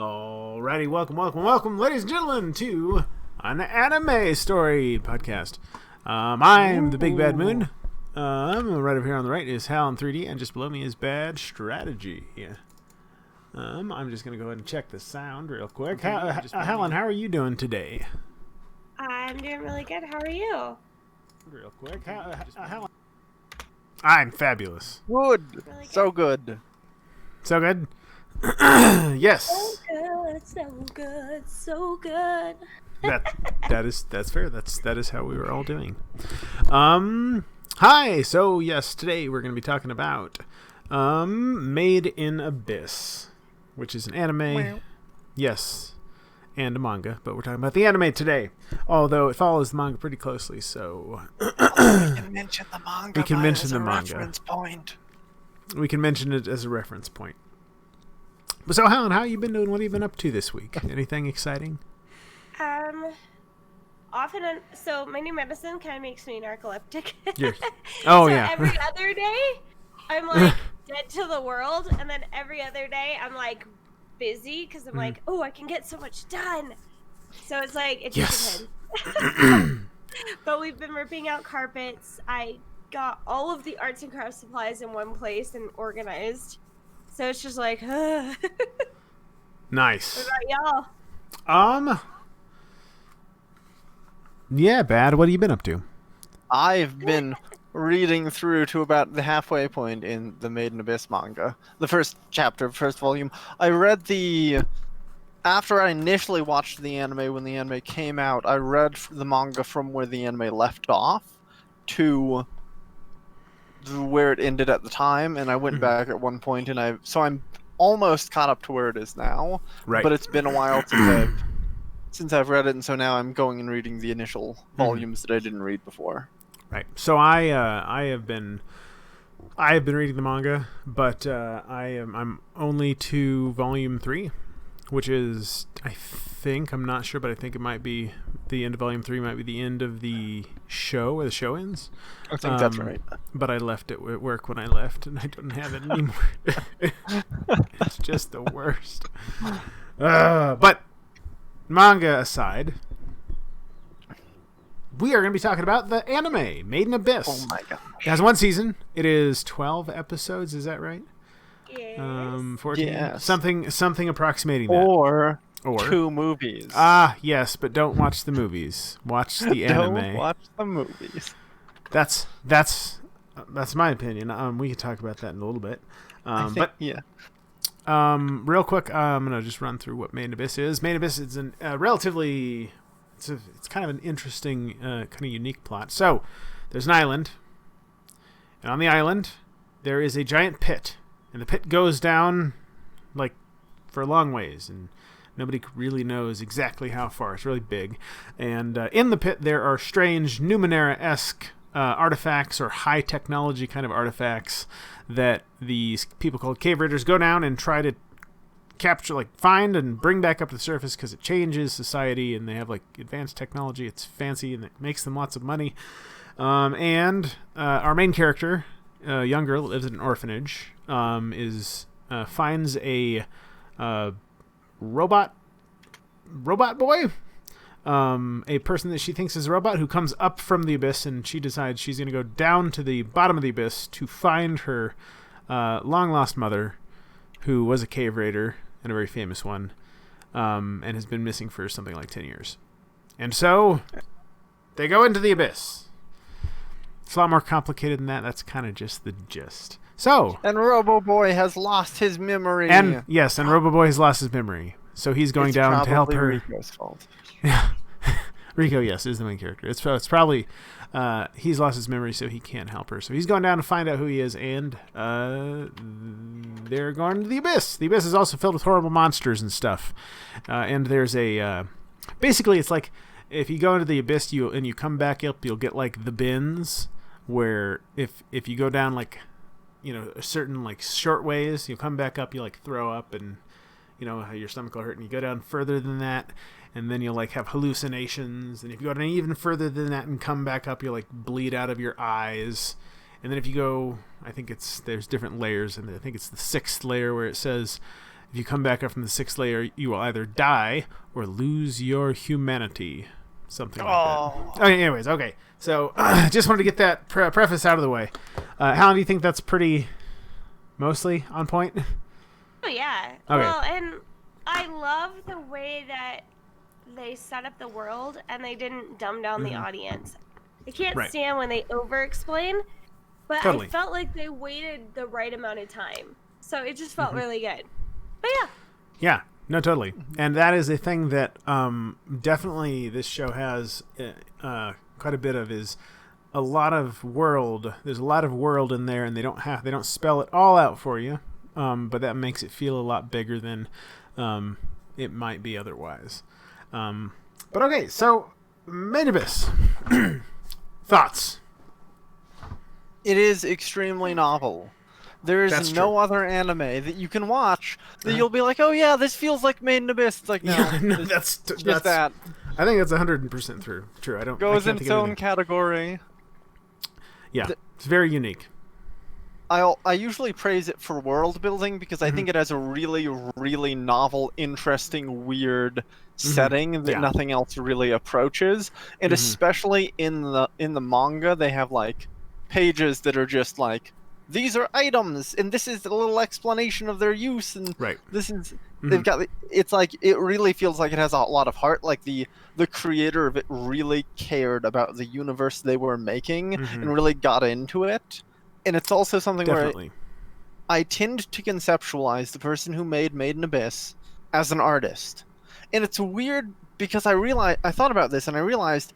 Alrighty, welcome, ladies and gentlemen, to an anime story podcast. I'm the Big Bad Moon. Right over here on the right is Hal in 3D, and just below me is Bad Strategy. I'm just gonna go ahead and check the sound real quick. Helen, how are you doing today? I'm doing really good. How are you? Real quick, Helen. I'm fabulous. Good. Really good. So good. So good. Yes. So good. That's fair. That is how we were all doing. Hi. So yes, today we're going to be talking about Made in Abyss, which is an anime. Wow. Yes, and a manga, but we're talking about the anime today. Although it follows the manga pretty closely, so We can mention the manga. We can mention the manga. Reference point. we can mention it as a reference point. But so, Helen, how you been doing? What have you been up to this week? Anything exciting? So my new medicine kind of makes me narcoleptic. Yes. Oh, so yeah. every other day, I'm like dead to the world, and then every other day, I'm like busy because I'm like, oh, I can get so much done. So it's like it just depends. But we've been ripping out carpets. I got all of the arts and crafts supplies in one place and organized. So it's just like, what Nice. about y'all? Yeah, Bad. What have you been up to? I've been reading through to about the halfway point in the Made in Abyss manga. The first chapter, first volume. I read after I initially watched the anime when the anime came out, I read the manga from where the anime left off to where it ended at the time, and I went back at one point, and I'm almost caught up to where it is now. Right. But it's been a while since I've read it, and so now I'm going and reading the initial volumes that I didn't read before. Right. So I have been reading the manga, but I'm only to volume 3, which is I'm not sure, but I think it might be the end of volume 3 might be the end of the show, where the show ends. I think that's right. But I left it at work when I left, and I don't have it anymore. It's just the worst. But manga aside, we are going to be talking about the anime Made in Abyss. Oh my god! It has one season. It is 12 episodes. Is that right? Yes. 14. Yes. Something approximating that. Or 2 Or movies. yes, but don't watch the movies. Watch the anime. Don't watch the movies. That's my opinion. We can talk about that in a little bit. Yeah. Real quick, I'm gonna just run through what Made in Abyss is. Made in Abyss is it's kind of an interesting, kind of unique plot. So, there's an island, and on the island there is a giant pit, and the pit goes down like for a long ways, and nobody really knows exactly how far. It's really big, and in the pit there are strange Numenera-esque artifacts or high technology kind of artifacts that these people called cave raiders go down and try to capture, find and bring back up to the surface because it changes society, and they have advanced technology. It's fancy and it makes them lots of money. And our main character, a young girl that lives in an orphanage, finds a robot boy. A person that she thinks is a robot who comes up from the abyss, and she decides she's going to go down to the bottom of the abyss to find her long-lost mother, who was a cave raider and a very famous one, and has been missing for something like 10 years. And so they go into the abyss. It's a lot more complicated than that. That's kind of just the gist. So, And Robo-Boy has lost his memory. and Robo-Boy has lost his memory. So he's going down to help her. Rico's fault. Rico, yes, is the main character. It's probably he's lost his memory, so he can't help her. So he's going down to find out who he is, and they're going to the abyss. The abyss is also filled with horrible monsters and stuff. And there's basically it's like if you go into the abyss and you come back up, you'll get the bins where if you go down a certain short ways, you'll come back up, you throw up and your stomach will hurt, and you go down further than that, and then you'll have hallucinations, and if you go down even further than that and come back up, you'll bleed out of your eyes, and then if you go, I think there's different layers, and I think it's the 6th layer where it says If you come back up from the 6th layer, you will either die or lose your humanity. Something like that. Okay, anyways, okay. So, just wanted to get that preface out of the way. Helen, do you think that's pretty mostly on point? Oh, yeah. Okay. Well, and I love the way that they set up the world and they didn't dumb down the audience. I can't stand when they over-explain, but Totally. I felt like they waited the right amount of time. So it just felt really good. But yeah. Yeah, no, totally. And that is a thing that definitely this show has quite a bit of, is a lot of world. There's a lot of world in there, and they don't spell it all out for you, but that makes it feel a lot bigger than it might be otherwise. But okay, so Made in Abyss. Thoughts? It is extremely novel. There is That's no true. other anime that you can watch that you'll be like, oh yeah, this feels like Made in Abyss. It's like, no, No, it's that's just that. I think that's 100% true. I don't. Goes I in can't its think of own anything. category. Yeah, it's very unique. I usually praise it for world building because I think it has a really, really novel, interesting, weird setting that Yeah. nothing else really approaches. And especially in the manga, they have like pages that are just like, these are items, and this is a little explanation of their use, and Right. this is they've got. It's like it really feels like it has a lot of heart. Like the creator of it really cared about the universe they were making and really got into it. And it's also something Definitely. where I tend to conceptualize the person who made in Abyss as an artist. And it's weird because I thought about this and I realized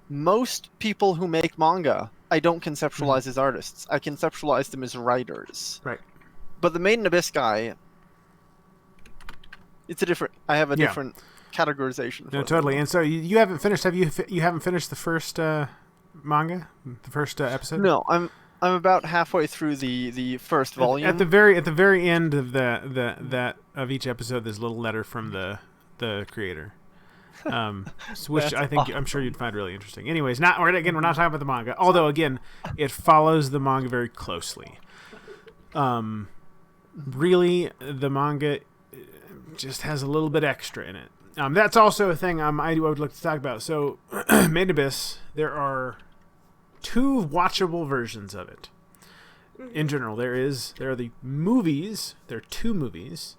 most people who make manga, I don't conceptualize as artists. I conceptualize them as writers. Right. But the Made in Abyss guy, it's a different. I have a different categorization. No, for totally. them. And so you haven't finished. Have you? You haven't finished the first manga, the first episode? No, I'm about halfway through the first volume. At the very end of that of each episode, there's a little letter from the creator, which I think I'm sure you'd find really interesting. Anyways, we're not talking about the manga. Although again, it follows the manga very closely. Really, the manga just has a little bit extra in it. That's also a thing I would like to talk about. So, Made in Abyss, there are 2 watchable versions of it. In general, there are the movies. There are 2 movies,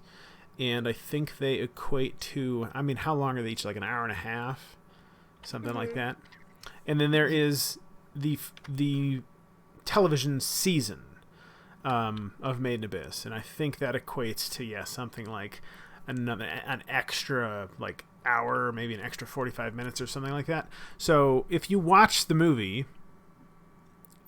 and I think they equate to. I mean, how long are they each? Like an hour and a half, something like that. And then there is the television season of Made in Abyss, and I think that equates to something like an extra like hour, maybe an extra 45 minutes or something like that. So if you watch the movie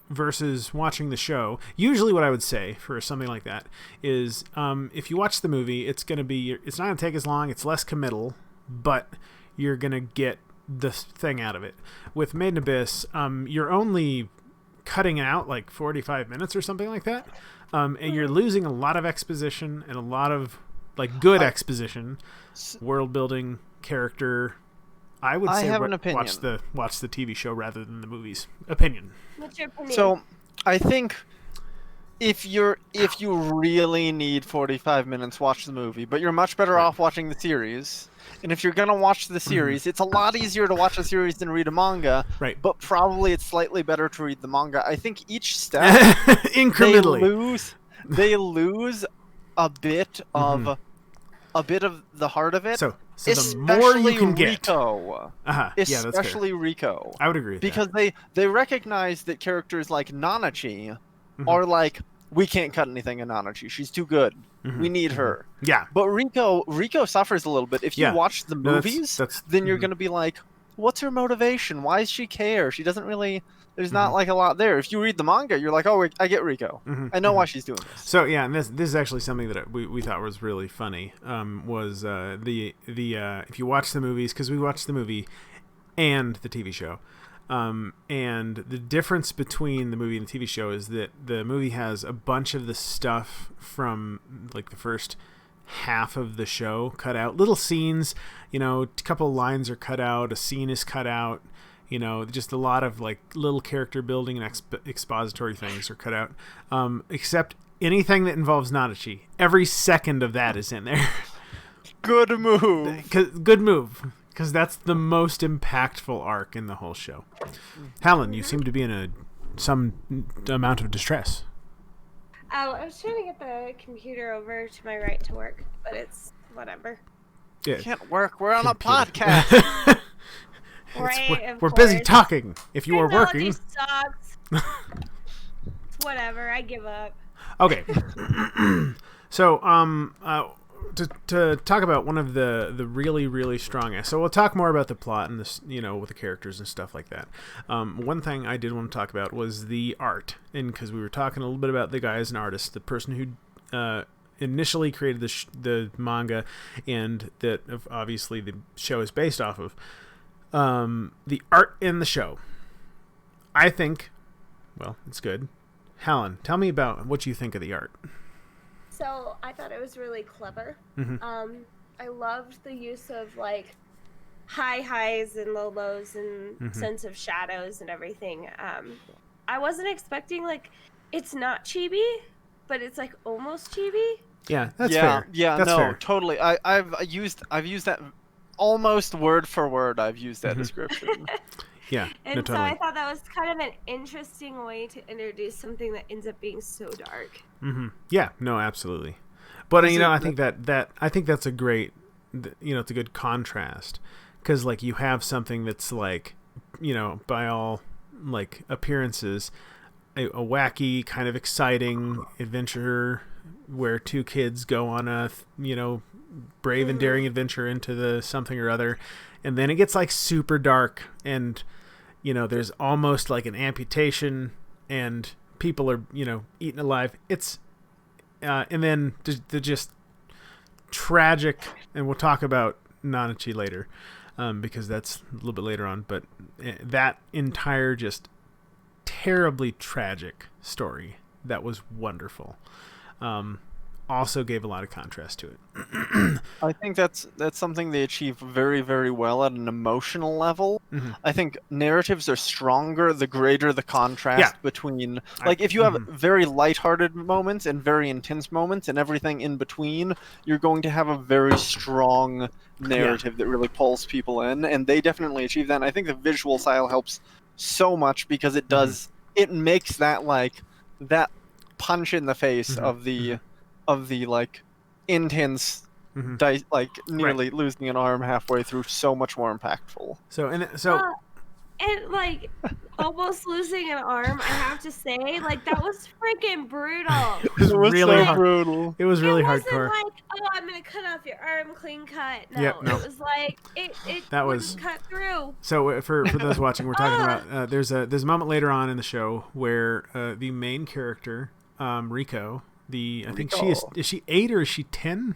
versus watching the show, usually what I would say for something like that is if you watch the movie, it's not going to take as long, it's less committal, but you're going to get the thing out of it. With Made in Abyss, you're only cutting out like 45 minutes or something like that, and you're losing a lot of exposition and a lot of like good exposition, world building, character. I would say have an opinion. watch the TV show rather than the movies. Opinion. What's your opinion? So, I think if you really need 45 minutes, watch the movie. But you're much better off watching the series. And if you're gonna watch the series, it's a lot easier to watch a series than read a manga. Right. But probably it's slightly better to read the manga. I think each step Incrementally. they lose a bit of the heart of it. So the more you can get. Rico. Yeah, that's fair. Especially Rico. I would agree with because that. they recognize that characters like Nanachi are like, we can't cut anything in Nanachi. She's too good. We need her. Yeah. But Rico suffers a little bit. If you watch the movies, then you're going to be like, what's her motivation? Why does she care? She doesn't really. There's not like a lot there. If you read the manga, you're like, oh, I get Rico. I know why she's doing this. So yeah, and this is actually something that we thought was really funny. Was the if you watch the movies, because we watched the movie and the TV show, and the difference between the movie and the TV show is that the movie has a bunch of the stuff from like the first half of the show cut out, little scenes, a couple of lines are cut out, a scene is cut out. Just a lot of like little character building and expository things are cut out. Except anything that involves Nanachi. Every second of that is in there. Good move. Good move, because that's the most impactful arc in the whole show. Helen, you seem to be in some amount of distress. Oh, I was trying to get the computer over to my right to work, but it's whatever. Yeah. Can't work. We're on a podcast. Right, we're busy talking. If you are Technology working. sucks. It's whatever. I give up. Okay. So, to talk about one of the really, really strong. So we'll talk more about the plot and this, with the characters and stuff like that. One thing I did want to talk about was the art, and because we were talking a little bit about the guy as an artist, the person who initially created the manga, and that obviously the show is based off of. The art in the show, I think, well, it's good. Helen, tell me about what you think of the art. So I thought it was really clever. Mm-hmm. I loved the use of like high highs and low lows and sense of shadows and everything. I wasn't expecting it's not chibi, but it's like almost chibi. Yeah, that's fair. Yeah, that's no, fair. totally. I've used that almost word for word. I've used that description. Yeah, And no, so totally. I thought that was kind of an interesting way to introduce something that ends up being so dark. Mm-hmm. Yeah, no, absolutely. But I think I think that's a great, it's a good contrast, because you have something that's by all appearances, a wacky kind of exciting adventure where two kids go on a brave and daring adventure into the something or other, and then it gets super dark, and there's almost an amputation, and people are eaten alive. It's and then the just tragic, and we'll talk about Nanachi later, because that's a little bit later on, but that entire just terribly tragic story that was wonderful also gave a lot of contrast to it. I think that's something they achieve very, very well at an emotional level. Mm-hmm. I think narratives are stronger the greater the contrast between, if you have very lighthearted moments and very intense moments and everything in between, you're going to have a very strong narrative that really pulls people in, and they definitely achieve that. And I think the visual style helps so much because it does, it makes that that punch in the face of the intense nearly losing an arm halfway through so much more impactful. And almost losing an arm, I have to say, that was freaking brutal. It was really so brutal. It was really hardcore. hardcore. I'm gonna cut off your arm, clean cut. No, Yep, no. It was it That wouldn't was cut through. So for those watching, we're talking about there's a moment later on in the show where the main character, Riko, I think she is she 8 or is she 10?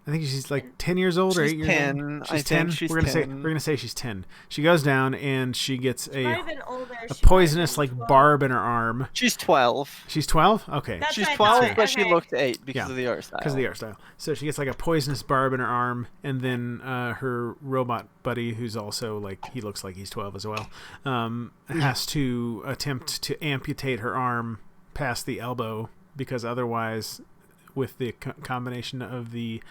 I think she's 10 years old or 8 years 10. old. She's 10. She's we're 10. gonna say she's 10. She goes down and she gets a Older. poisonous barb in her arm. She's 12. She's 12? Okay. She's 12, but she looked 8 because of the art style. Because of the art style. So she gets a poisonous barb in her arm, and then her robot buddy, who's also he looks like he's 12 as well, has to attempt to amputate her arm past the elbow, because otherwise, with the combination of the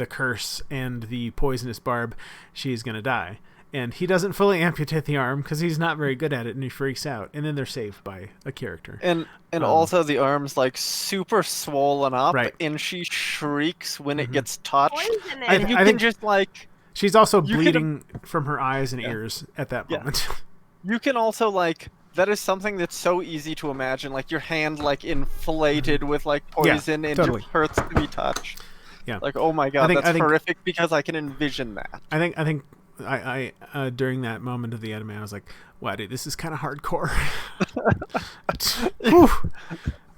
curse and the poisonous barb, she's gonna die. And he doesn't fully amputate the arm because he's not very good at it, and he freaks out. And then they're saved by a character. And also the arm's super swollen up, right. And she shrieks when it gets touched. Poisonous. And I think just she's also bleeding from her eyes and ears at that moment. You can also that is something that's so easy to imagine, your hand inflated with poison and totally. just hurts to be touched. Yeah. Oh my god, I think horrific because I can envision that. I think I during that moment of the anime, I was like, wow, dude, this is kind of hardcore.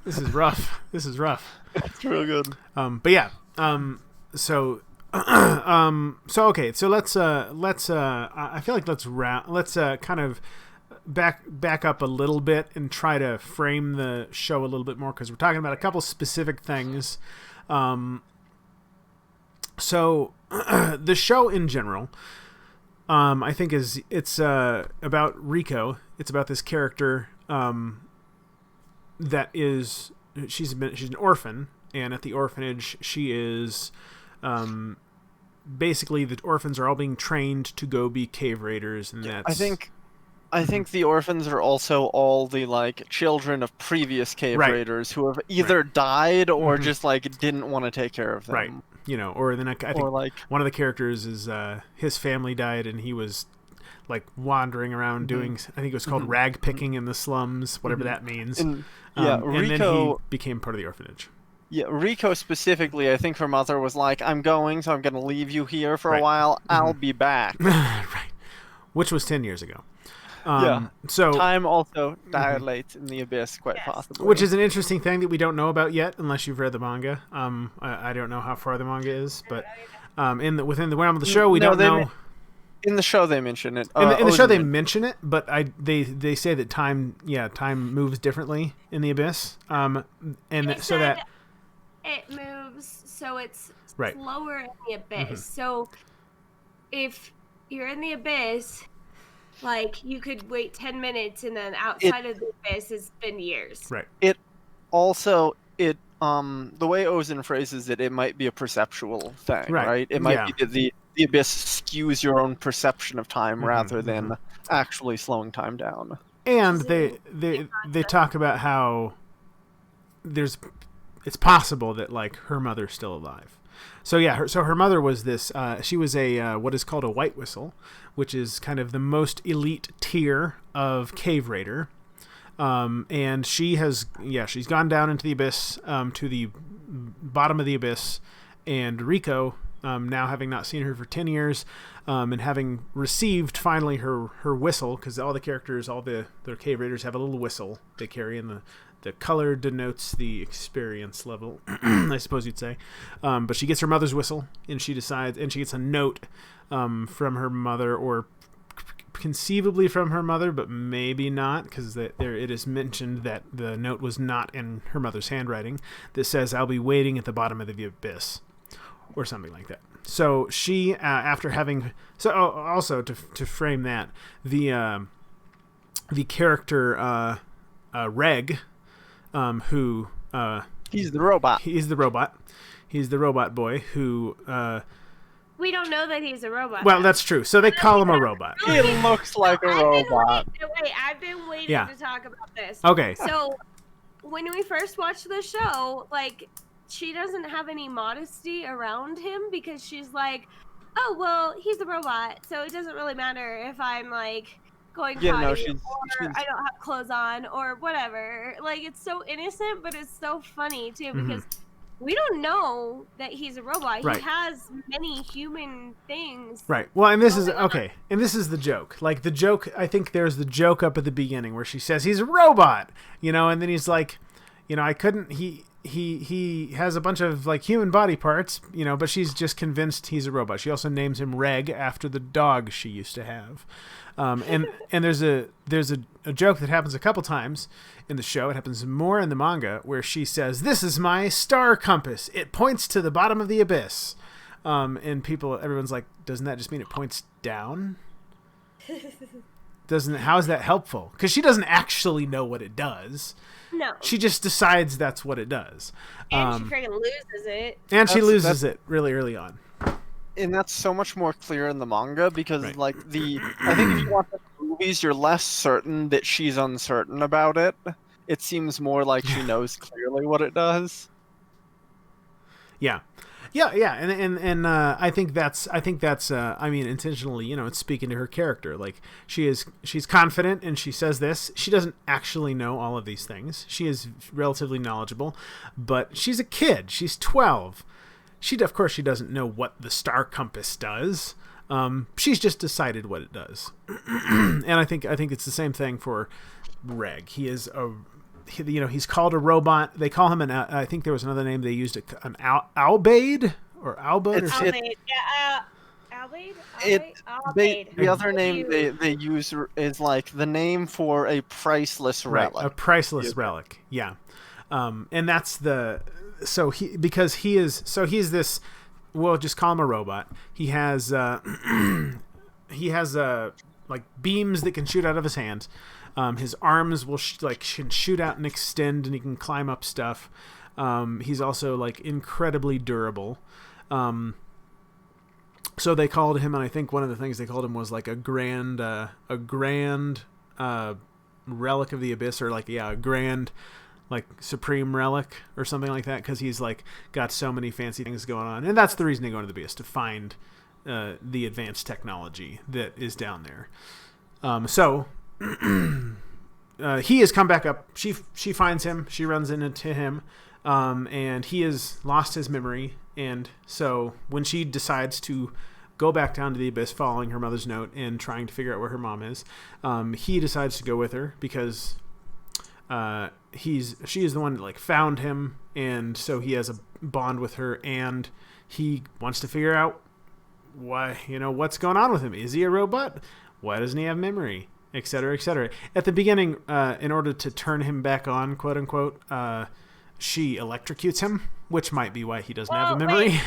This is rough. It's real good. But yeah. So okay. So let's I feel like let's kind of back up a little bit and try to frame the show a little bit more, because we're talking about a couple specific things. So the show in general, I think it's about Riko. It's about this character that is she's an orphan, and at the orphanage she is basically the orphans are all being trained to go be cave raiders, and that's I think the orphans are also all the like children of previous cave Right. raiders who have either died or Mhm. just like didn't want to take care of them. right. Or then I think Or like one of the characters is his family died, and he was like wandering around doing. I think it was called rag picking in the slums, whatever that means. and yeah, and then he Rico. became part of the orphanage. Yeah, Rico specifically, I think her mother was like, "I'm going, so I'm gonna leave you here for Right. a while. I'll be back." Right, which was 10 years ago. Yeah. So, Time also dilates in the abyss, quite Yes. possibly. which is an interesting thing that we don't know about yet, unless you've read the manga. I don't know how far the manga is, but within the realm of the show, we No, don't they know. in the show they mention it. In the show, they Odin- mention it, but they say that time moves differently in the abyss. And They so that said it moves so it's Right. slower in the abyss. So if you're in the abyss, like you could wait 10 minutes, and then outside of the abyss, it's been years. right, Also, the way Ozin phrases it, it might be a perceptual thing, Right. right? It might Yeah. be that the abyss skews your own perception of time rather mhm. than actually slowing time down. and This they talk about how it's possible that like her mother's still alive. So yeah, her mother was this. She was a what is called a white whistle, which is kind of the most elite tier of cave raider. And she's gone down into the abyss, to the bottom of the abyss, and Rico, now having not seen her for 10 years, and having received finally her whistle, because all the characters, their cave raiders have a little whistle they carry, and the color denotes the experience level, I suppose you'd say. But she gets her mother's whistle, and she gets a note from her mother, or conceivably from her mother, but maybe not, because it is mentioned that the note was not in her mother's handwriting, that says, "I'll be waiting at the bottom of the abyss," or something like that. So she, after having, also to frame that, the character Reg, who He's the robot. he's the robot boy who. We don't know that he's a robot. Well, that's true. So they call him a robot. He looks like a robot. I've been waiting Yeah. to talk about this. Okay. So, when we first watched the show, like, she doesn't have any modesty around him because she's like, "Oh, well, he's a robot, so it doesn't really matter if I'm like going potty Yeah, no, or she's- I don't have clothes on or whatever." Like, it's so innocent, but it's so funny too because we don't know that he's a robot. Right. He has many human things. Right. Well, and this is okay. And this is the joke. Like the joke, I think there's the joke up at the beginning where she says he's a robot, and then he's like, I couldn't. He has a bunch of like human body parts, but she's just convinced he's a robot. She also names him Reg after the dog she used to have. And there's a joke that happens a couple times in the show. It happens more in the manga where she says, "This is my star compass. It points to the bottom of the abyss." And everyone's like, "Doesn't that just mean it points down?" How is that helpful? Because she doesn't actually know what it does. No. She just decides that's what it does. And she freaking loses it. And she That's- loses it really early on. And that's so much more clear in the manga because, Right. like, I think if you watch the movies, you're less certain that she's uncertain about it. It seems more like she knows clearly what it does. Yeah, and I think that's intentionally, it's speaking to her character. Like she's confident and she says this. She doesn't actually know all of these things. She is relatively knowledgeable, but she's a kid. She's 12. Of course she doesn't know what the star compass does. She's just decided what it does. And I think it's the same thing for Reg. He's called a robot. They call him I think there was another name they used, an Albade or Albud or something. Albaid. Yeah, Albaid? Albaid. The other name they use is like the name for a priceless relic. Right, a priceless relic. Yeah. And that's he's this, we'll just call him a robot. He has like beams that can shoot out of his hands. His arms will can shoot out and extend, and he can climb up stuff. He's also like incredibly durable. So they called him, and I think one of the things they called him was like a grand relic of the abyss, or a grand like supreme relic or something like that, because he's like got so many fancy things going on, and that's the reason they go into the abyss, to find the advanced technology that is down there. So he has come back up. She finds him. She runs into him, and he has lost his memory. And so when she decides to go back down to the abyss, following her mother's note and trying to figure out where her mom is, he decides to go with her because she is the one that like found him, and so he has a bond with her, and he wants to figure out what's going on with him. Is he a robot? Why doesn't he have memory? Etc. etc. At the beginning, in order to turn him back on, quote unquote, she electrocutes him, which might be why he doesn't have a memory.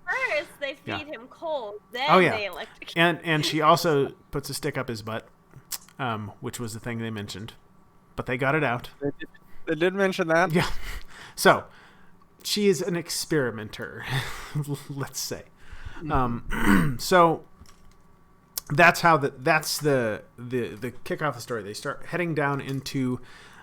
First they feed him cold, then they electrocute. And she also puts a stick up his butt, which was the thing they mentioned, but they got it out. They did mention that. Yeah. So she is an experimenter, let's say. So that's how that's the kick off the story. They start heading down into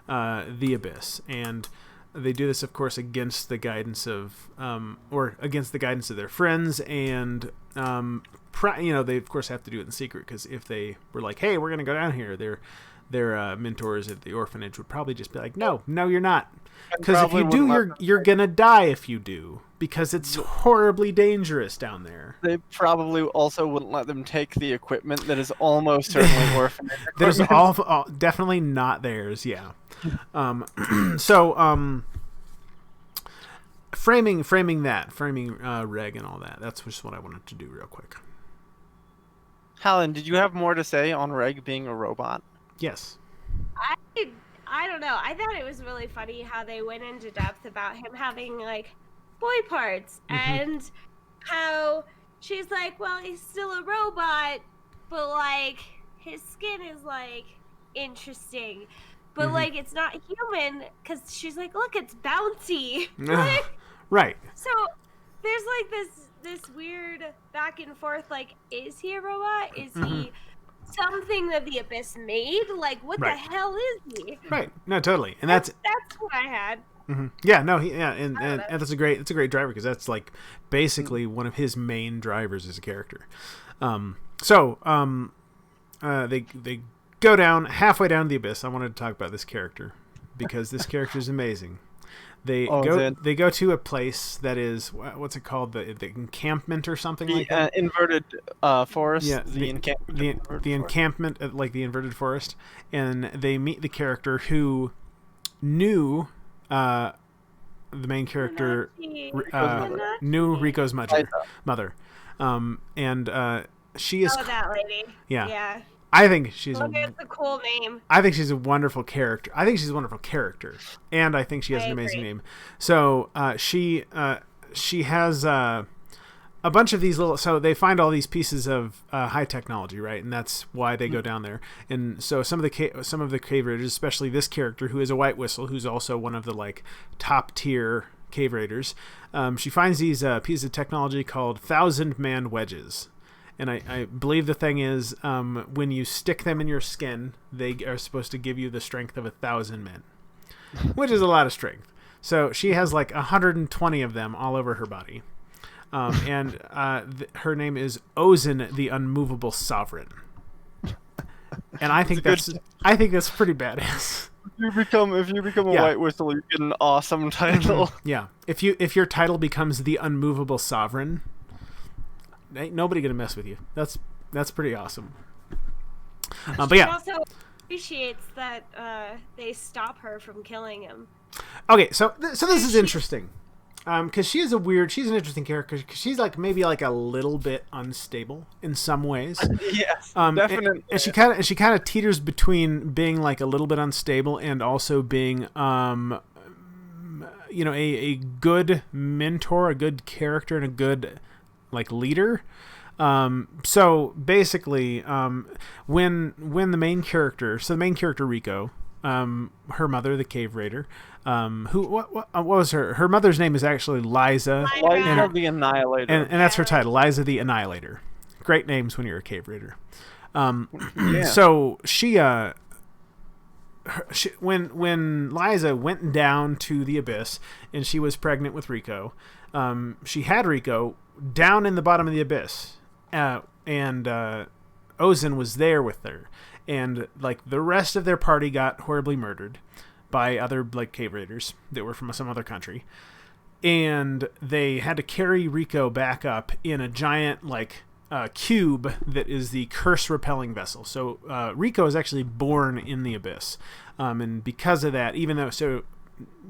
the abyss, and they do this, of course, against the guidance of their friends, and they of course have to do it in secret, because if they were like, "Hey, we're gonna go down here," their mentors at the orphanage would probably just be like, "No, you're not," because if you do, you're gonna die if you do, because it's horribly dangerous down there. They probably also wouldn't let them take the equipment that is almost certainly orphanage equipment. That is all definitely not theirs. Yeah. Framing Reg and all that. That's just what I wanted to do real quick. Helen, did you have more to say on Reg being a robot? Yes. I don't know. I thought it was really funny how they went into depth about him having like boy parts, and how she's like, well, he's still a robot, but like his skin is like interesting, but like it's not human, because she's like, look, it's bouncy. Right. So there's like this weird back and forth, like, is he a robot? Is he something that the abyss made? Like, what the hell is he? Right. No, totally. And that's what I had. Yeah, no, and that's a great driver, because that's like basically one of his main drivers as a character. They go down halfway down the abyss. I wanted to talk about this character because this character is amazing. They go to a place that is, what's it called, the encampment or something like that. Inverted forest. Yeah, the encampment, like the inverted forest, and they meet the character who knew the main character knew Rico's mother, and she is that lady. Yeah. I think she's a cool name. I think she's a wonderful character. And I think she has an amazing name. So she has a bunch of these little. So they find all these pieces of high technology, right? And that's why they go down there. And so some of the cave raiders, especially this character who is a White Whistle, who's also one of the like top tier cave raiders, she finds these pieces of technology called 1,000-man wedges. And I believe the thing is, when you stick them in your skin, they are supposed to give you the strength of 1,000 men, which is a lot of strength. So she has like 120 of them all over her body. And her name is Ozin, the Unmovable Sovereign. And I think that's pretty badass. If you become a White Whistle, you get an awesome title. Yeah. If your title becomes the Unmovable Sovereign, ain't nobody gonna mess with you. That's pretty awesome. But yeah, she also appreciates that they stop her from killing him. Okay, so this is interesting, because she's an interesting character, because she's like maybe like a little bit unstable in some ways. Yes, definitely. And she kind of teeters between being like a little bit unstable and also being a good mentor, a good character, and a good like leader. So basically, when the main character, the main character Rico, her mother, the cave raider, what was her mother's name is actually Liza, Liza the Annihilator, and that's her title, Liza the Annihilator. Great names when you're a cave raider. So when Liza went down to the abyss and she was pregnant with Rico, she had Rico down in the bottom of the abyss, and Ozen was there with her, and like the rest of their party got horribly murdered by other like cave raiders that were from some other country, and they had to carry Rico back up in a giant like cube that is the curse repelling vessel. So Rico is actually born in the abyss, and because of that, even though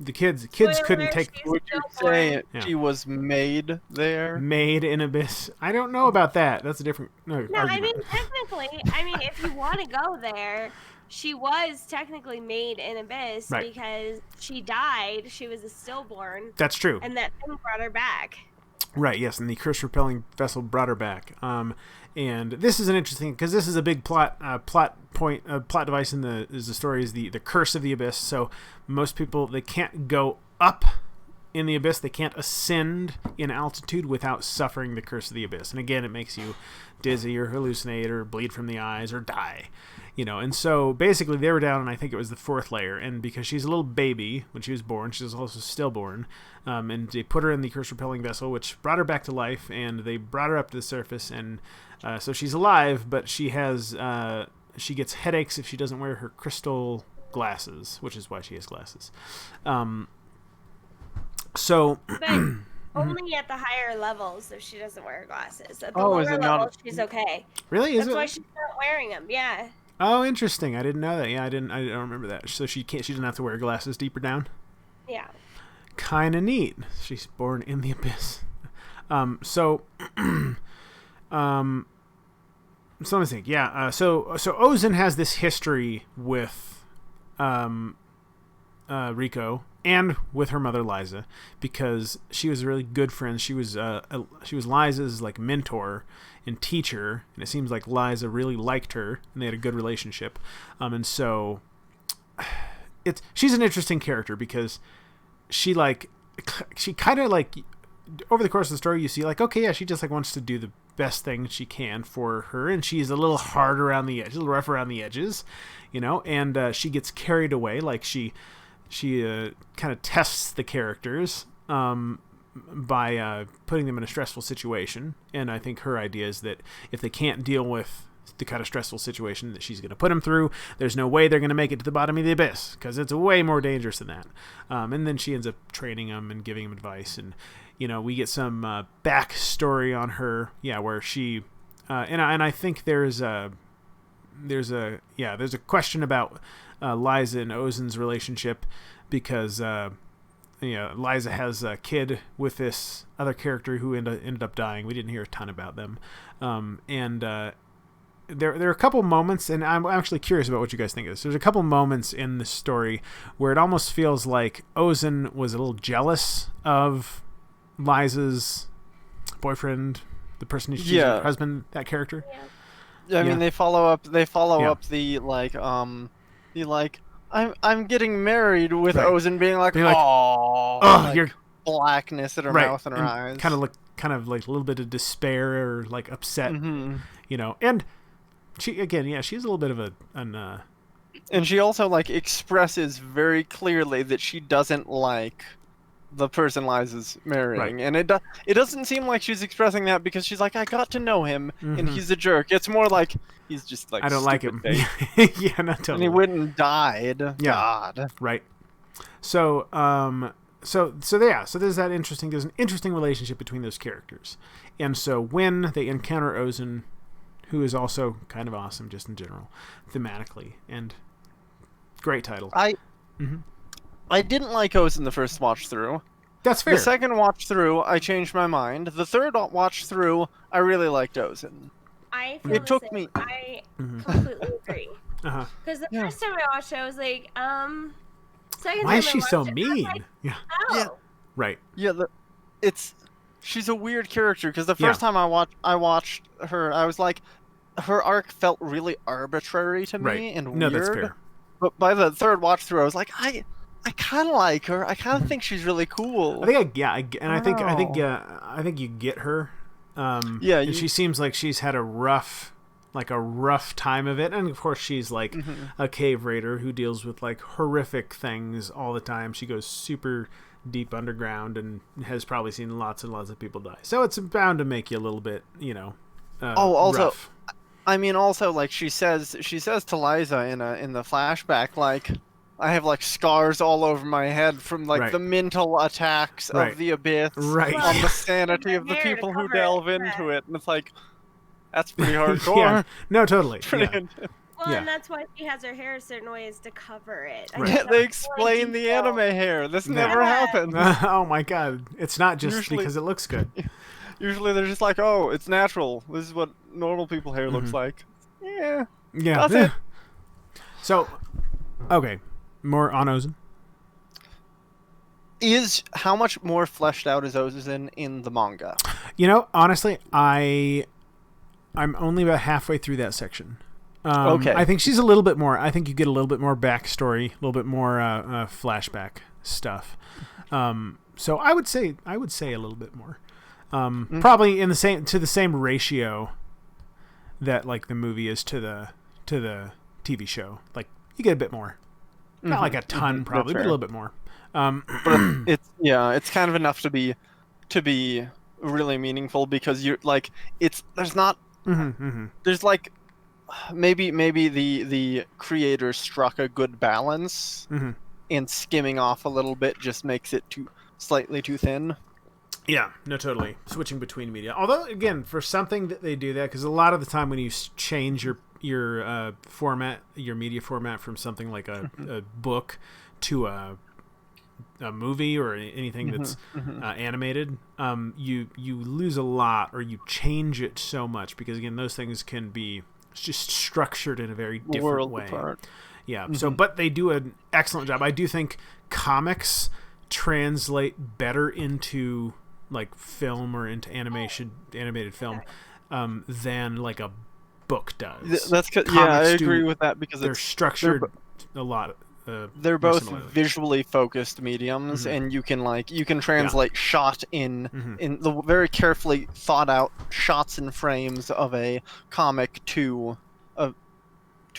the kids couldn't take. Would you say she was made there? Made in abyss? I don't know about that. That's a different argument. I mean technically, if you want to go there, she was technically made in abyss because she died. She was a stillborn. That's true. And that thing brought her back. Right, yes, and the curse-repelling vessel brought her back. And this is an interesting, because this is a big plot device in the story is the curse of the abyss. So most people, they can't go up in the abyss, they can't ascend in altitude without suffering the curse of the abyss. And again, it makes you dizzy or hallucinate or bleed from the eyes or die. And so basically they were down, and I think it was the 4th layer, and because she's a little baby when she was born, she was also stillborn, and they put her in the curse-repelling vessel, which brought her back to life, and they brought her up to the surface, and so she's alive, but she gets headaches if she doesn't wear her crystal glasses, which is why she has glasses. But only at the higher levels if she doesn't wear her glasses. At the lower levels, she's okay. Really? That's why she's not wearing them. Yeah. Oh, interesting. I didn't know that. Yeah, I don't remember that. So she doesn't have to wear glasses deeper down? Yeah. Kind of neat. She's born in the abyss. So let me think. Yeah. So Ozen has this history with Rico and with her mother Liza, because she was a really good friend. She was Liza's like mentor and teacher, and it seems like Liza really liked her, and they had a good relationship. And so she's an interesting character because she kind of like over the course of the story you see like, okay, yeah, she just like wants to do the best thing she can for her, and she's a little hard around the edges, a little rough around the edges, and she gets carried away. Like she kind of tests the characters by putting them in a stressful situation, and I think her idea is that if they can't deal with the kind of stressful situation that she's going to put them through, there's no way they're going to make it to the bottom of the abyss, because it's way more dangerous than that. And then she ends up training them and giving them advice, and we get some backstory on her, where she and I think there's a question about Liza and Ozen's relationship, because Liza has a kid with this other character who ended up dying. We didn't hear a ton about them, and there are a couple moments, and I'm actually curious about what you guys think of this. There's a couple moments in the story where it almost feels like Ozen was a little jealous of Liza's boyfriend, the person she's her husband, that character. I mean, they follow up the I'm getting married with Ozen being like, oh, your blackness in her mouth and her eyes, kind of like a little bit of despair or like upset, and she she's a little bit of and she also like expresses very clearly that she doesn't like the person Liza's marrying, and it doesn't seem like she's expressing that because she's like, I got to know him and he's a jerk. It's more like he's just like, I don't like him. Yeah, not totally. And he went and died. Yeah. God. Right. So so there's an interesting relationship between those characters, and so when they encounter Ozen, who is also kind of awesome just in general, thematically, and great title. I didn't like Ozen the first watch through. That's fair. The second watch through, I changed my mind. The third watch through, I really liked Ozen. I completely agree. Because the first time I watched it, I was like, why is she so mean? Like, yeah. Oh. Right. Yeah, it's she's a weird character because the Yeah. first time I watched her, I was like, her arc felt really arbitrary to me Right. and No, weird. that's fair. But by the third watch through, I was like, I kind of like her. I kind of think she's really cool. I think I think you get her. Yeah, and she seems like she's had a rough time of it, and of course she's like a cave raider who deals with like horrific things all the time. She goes super deep underground and has probably seen lots and lots of people die. So it's bound to make you a little bit, also, rough. I mean, also like she says to Liza in the flashback, like, I have like scars all over my head from like Right. the mental attacks Right. of the abyss Right. on the sanity of the Hair to people who cover it, delve yeah. into it, and it's like, that's pretty hardcore. Yeah. No, totally. Pretty Yeah. intense. Well, Yeah. and that's why she has her hair a certain way, is to cover it. I Right. think Yeah, that's they really explain the detailed. anime hair. This Yeah. never Yeah. happened. Oh my god! It's not just Usually- because it looks good. Usually they're just like, oh, it's natural. This is what normal people hair looks like. Yeah. Yeah. That's it. So, okay, more on Ozen. How much more fleshed out is Ozen in the manga? Honestly, I'm only about halfway through that section. Okay. I think she's a little bit more. I think you get a little bit more backstory, a little bit more flashback stuff. So I would say a little bit more. Probably in the same ratio that like the movie is to the TV show. Like you get a bit more, not like a ton probably, but a fair. little bit more. But it's kind of enough to be really meaningful, because you're like, there's not there's like, maybe the creator struck a good balance, and skimming off a little bit just makes it slightly too thin. Yeah, no, totally. Switching between media. Although, again, for something that they do that, because a lot of the time when you change your format, your media format from something like a book to a movie or anything that's animated, you lose a lot, or you change it so much, because again, those things can be just structured in a very different World way. apart. Yeah. So, but they do an excellent job. I do think comics translate better into like film or into animated film, than like a book does. That's I Comics agree with that, because they're structured a lot. They're more both similarly. visually focused mediums, and you can translate shot in the very carefully thought out shots and frames of a comic to a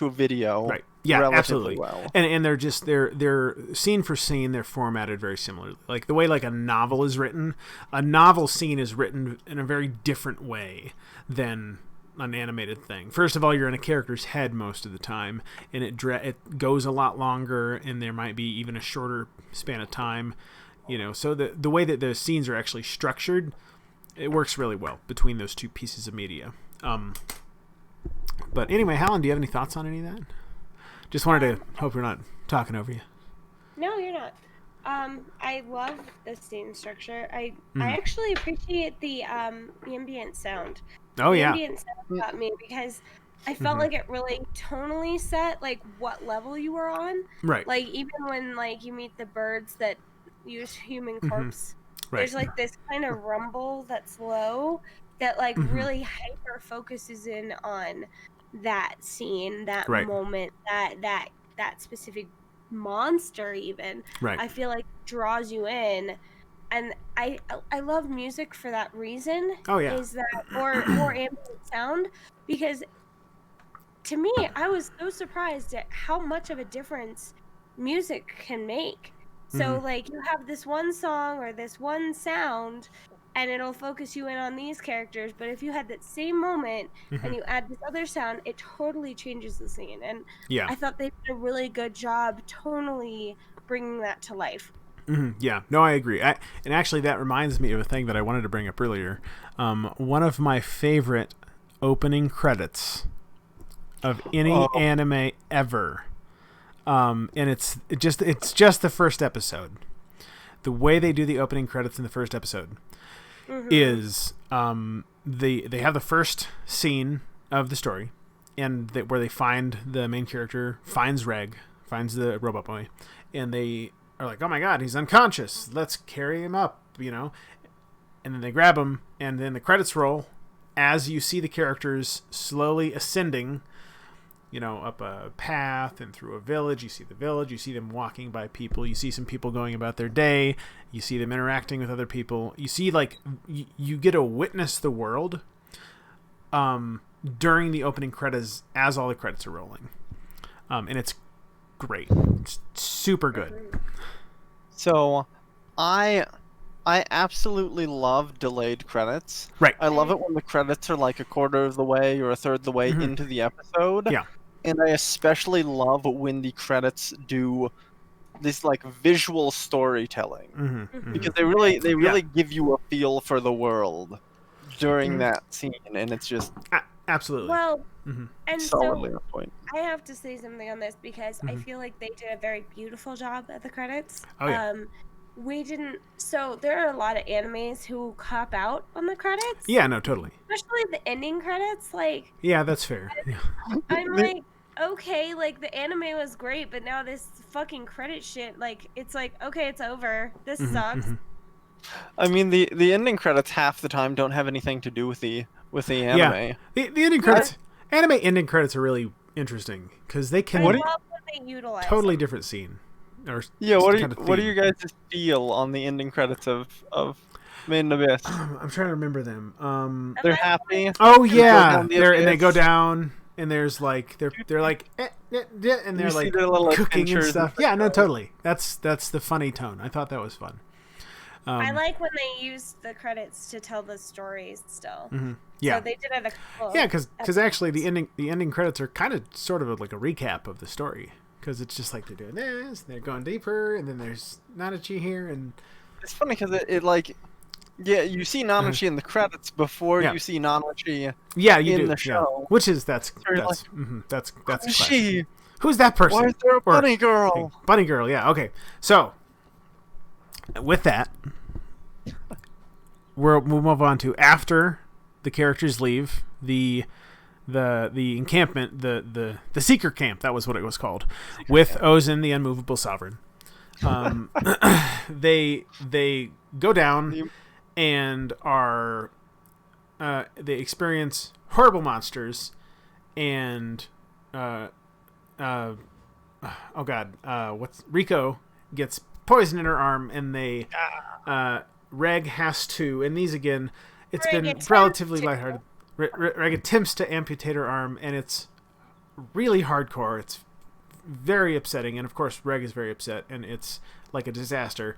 video. Right. Yeah, relatively absolutely. well. And they're scene for scene, they're formatted very similarly. Like the way like a novel is written, a novel scene is written in a very different way than an animated thing. First of all, you're in a character's head most of the time, and it goes a lot longer, and there might be even a shorter span of time. So the way that the scenes are actually structured, it works really well between those two pieces of media. But anyway, Hallen, do you have any thoughts on any of that? Just wanted to hope we're not talking over you. No, you're not. I love the scene structure. I actually appreciate the ambient sound. Oh, the yeah. ambient sound got me, because I felt like it really tonally set like what level you were on. Right. Like even when like you meet the birds that use human corpse, Right. there's like this kind of rumble that's low that like really hyper focuses in on that scene, that Right. moment, that specific monster even. Right. I feel like draws you in, and I love music for that reason. Oh, yeah. Is that or ambient sound, because to me I was so surprised at how much of a difference music can make. So like you have this one song or this one sound, and it'll focus you in on these characters, but if you had that same moment and you add this other sound, it totally changes the scene. And Yeah. I thought they did a really good job tonally bringing that to life. Yeah, no, I agree. And actually, that reminds me of a thing that I wanted to bring up earlier. One of my favorite opening credits of any anime ever, and it's just the first episode. The way they do the opening credits in the first episode is they have the first scene of the story, and where they find the main character finds the robot boy, and they are like, oh my god, he's unconscious, let's carry him up, and then they grab them, and then the credits roll as you see the characters slowly ascending, up a path and through a village. You see the village, you see them walking by people, you see some people going about their day, you see them interacting with other people. You see, you get to witness the world during the opening credits as all the credits are rolling. And it's great. It's super good. So, I absolutely love delayed credits. Right. I love it when the credits are like a quarter of the way or a third of the way into the episode. Yeah. And I especially love when the credits do this like visual storytelling, because they really give you a feel for the world during that scene, and it's just absolutely. Well, and solidly so on point. I have to say something on this because I feel like they did a very beautiful job at the credits. Oh, yeah. We didn't. So there are a lot of animes who cop out on the credits. Yeah, no, totally. Especially the ending credits. Like, yeah, that's fair. Yeah. I'm like, okay, like the anime was great, but now this fucking credit shit, like, it's like, okay, it's over. This sucks. I mean, the ending credits half the time don't have anything to do with the anime. Yeah. The ending credits, anime ending credits are really interesting because they can I love that they utilize totally them. different scene. Or Yeah, what kind of do theme. you guys feel on the ending credits of Made in Abyss? I'm trying to remember them. They're happy. Oh They go yeah, down the and they go abyss. down, and there's like they're like and they're You see like their little cooking and adventures stuff. and Yeah, no, stuff. totally. That's the funny tone. I thought that was fun. I like when they use the credits to tell the stories still. Yeah. So they did it a couple. Yeah, because actually the ending credits are kind of sort of like a recap of the story, because it's just like they're doing this, they're going deeper, and then there's Nanachi here, and It's funny because it like, yeah, you see Nanachi in the credits before Yeah. you see Nanachi. yeah, you In do, the yeah. show. Which is that's you're that's that's Who's classic. she? Who's that person? Why is there a Or- bunny girl? Bunny girl, yeah. Okay, so with that, we'll move on to after the characters leave the encampment, the seeker camp. That was what it was called, with Ozin, the unmovable sovereign. They go down and are they experience horrible monsters and oh god, what's Rico gets poison in her arm, and they Reg has to, and these again, it's Reg been attempts relatively to. lighthearted. Reg attempts to amputate her arm, and it's really hardcore. It's very upsetting, and of course Reg is very upset, and it's like a disaster.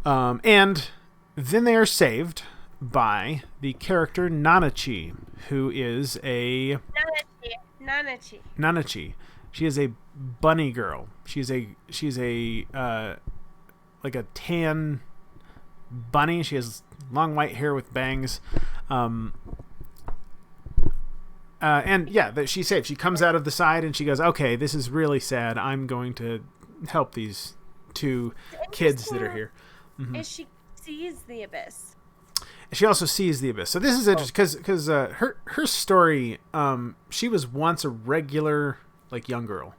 And then they are saved by the character Nanachi, who is a Nanachi. She is a bunny girl. She's a like a tan bunny. She has long white hair with bangs. And yeah, that she's safe. She comes out of the side and she goes, "Okay, this is really sad. I'm going to help these two kids that are here." Is she sees the abyss? She also sees the abyss. So this is interesting because her story. She was once a regular like young girl,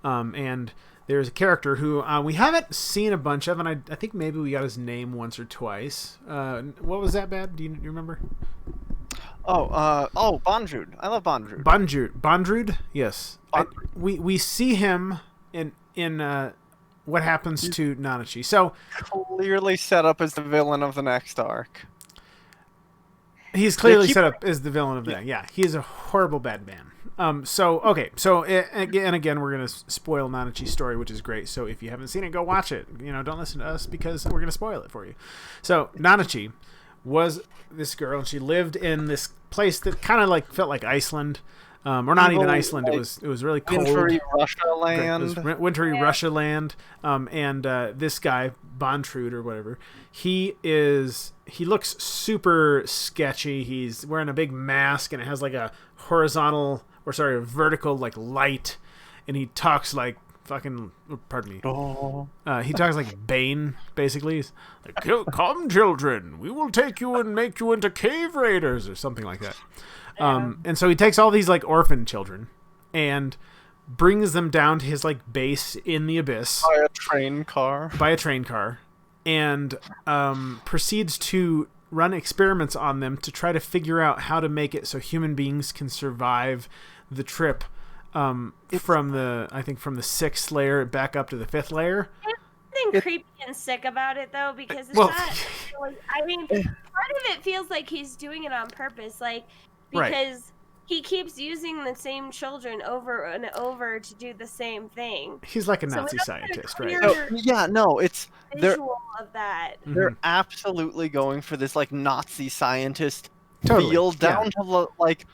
and there's a character who we haven't seen a bunch of, and I think maybe we got his name once or twice. What was that bad? Do you remember? Bondrewd. I love Bondrewd. Bondrewd? Yes. We see him in what happens to Nanachi. So Clearly set up as the villain of the next arc. he's clearly set up as the villain of that. Yeah, he is a horrible bad man. So again, we're gonna spoil Nanachi's story, which is great. So if you haven't seen it, go watch it. Don't listen to us because we're gonna spoil it for you. So Nanachi was this girl, and she lived in this place that kind of like felt like Iceland, or not even Iceland. It was really cold. Wintry Russia It land. was wintry Russia land. And this guy Bondrewd or whatever, he looks super sketchy. He's wearing a big mask, and it has like a vertical like light, and he talks like fucking, pardon me. Oh. He talks like Bane, basically. He's like, "Come, children, we will take you and make you into cave raiders," or something like that. And so he takes all these like orphan children and brings them down to his like base in the abyss By a train car. by a train car, and proceeds to run experiments on them to try to figure out how to make it so human beings can survive the trip from the 6th layer back up to the 5th layer. Something creepy and sick about it though, because it's Well, not. I mean, part of it feels like he's doing it on purpose, like because he keeps using the same children over and over to do the same thing. He's like a So Nazi we don't scientist, have a right? clear it's they're visual of that. they're absolutely going for this like Nazi scientist Totally, feel yeah. down to like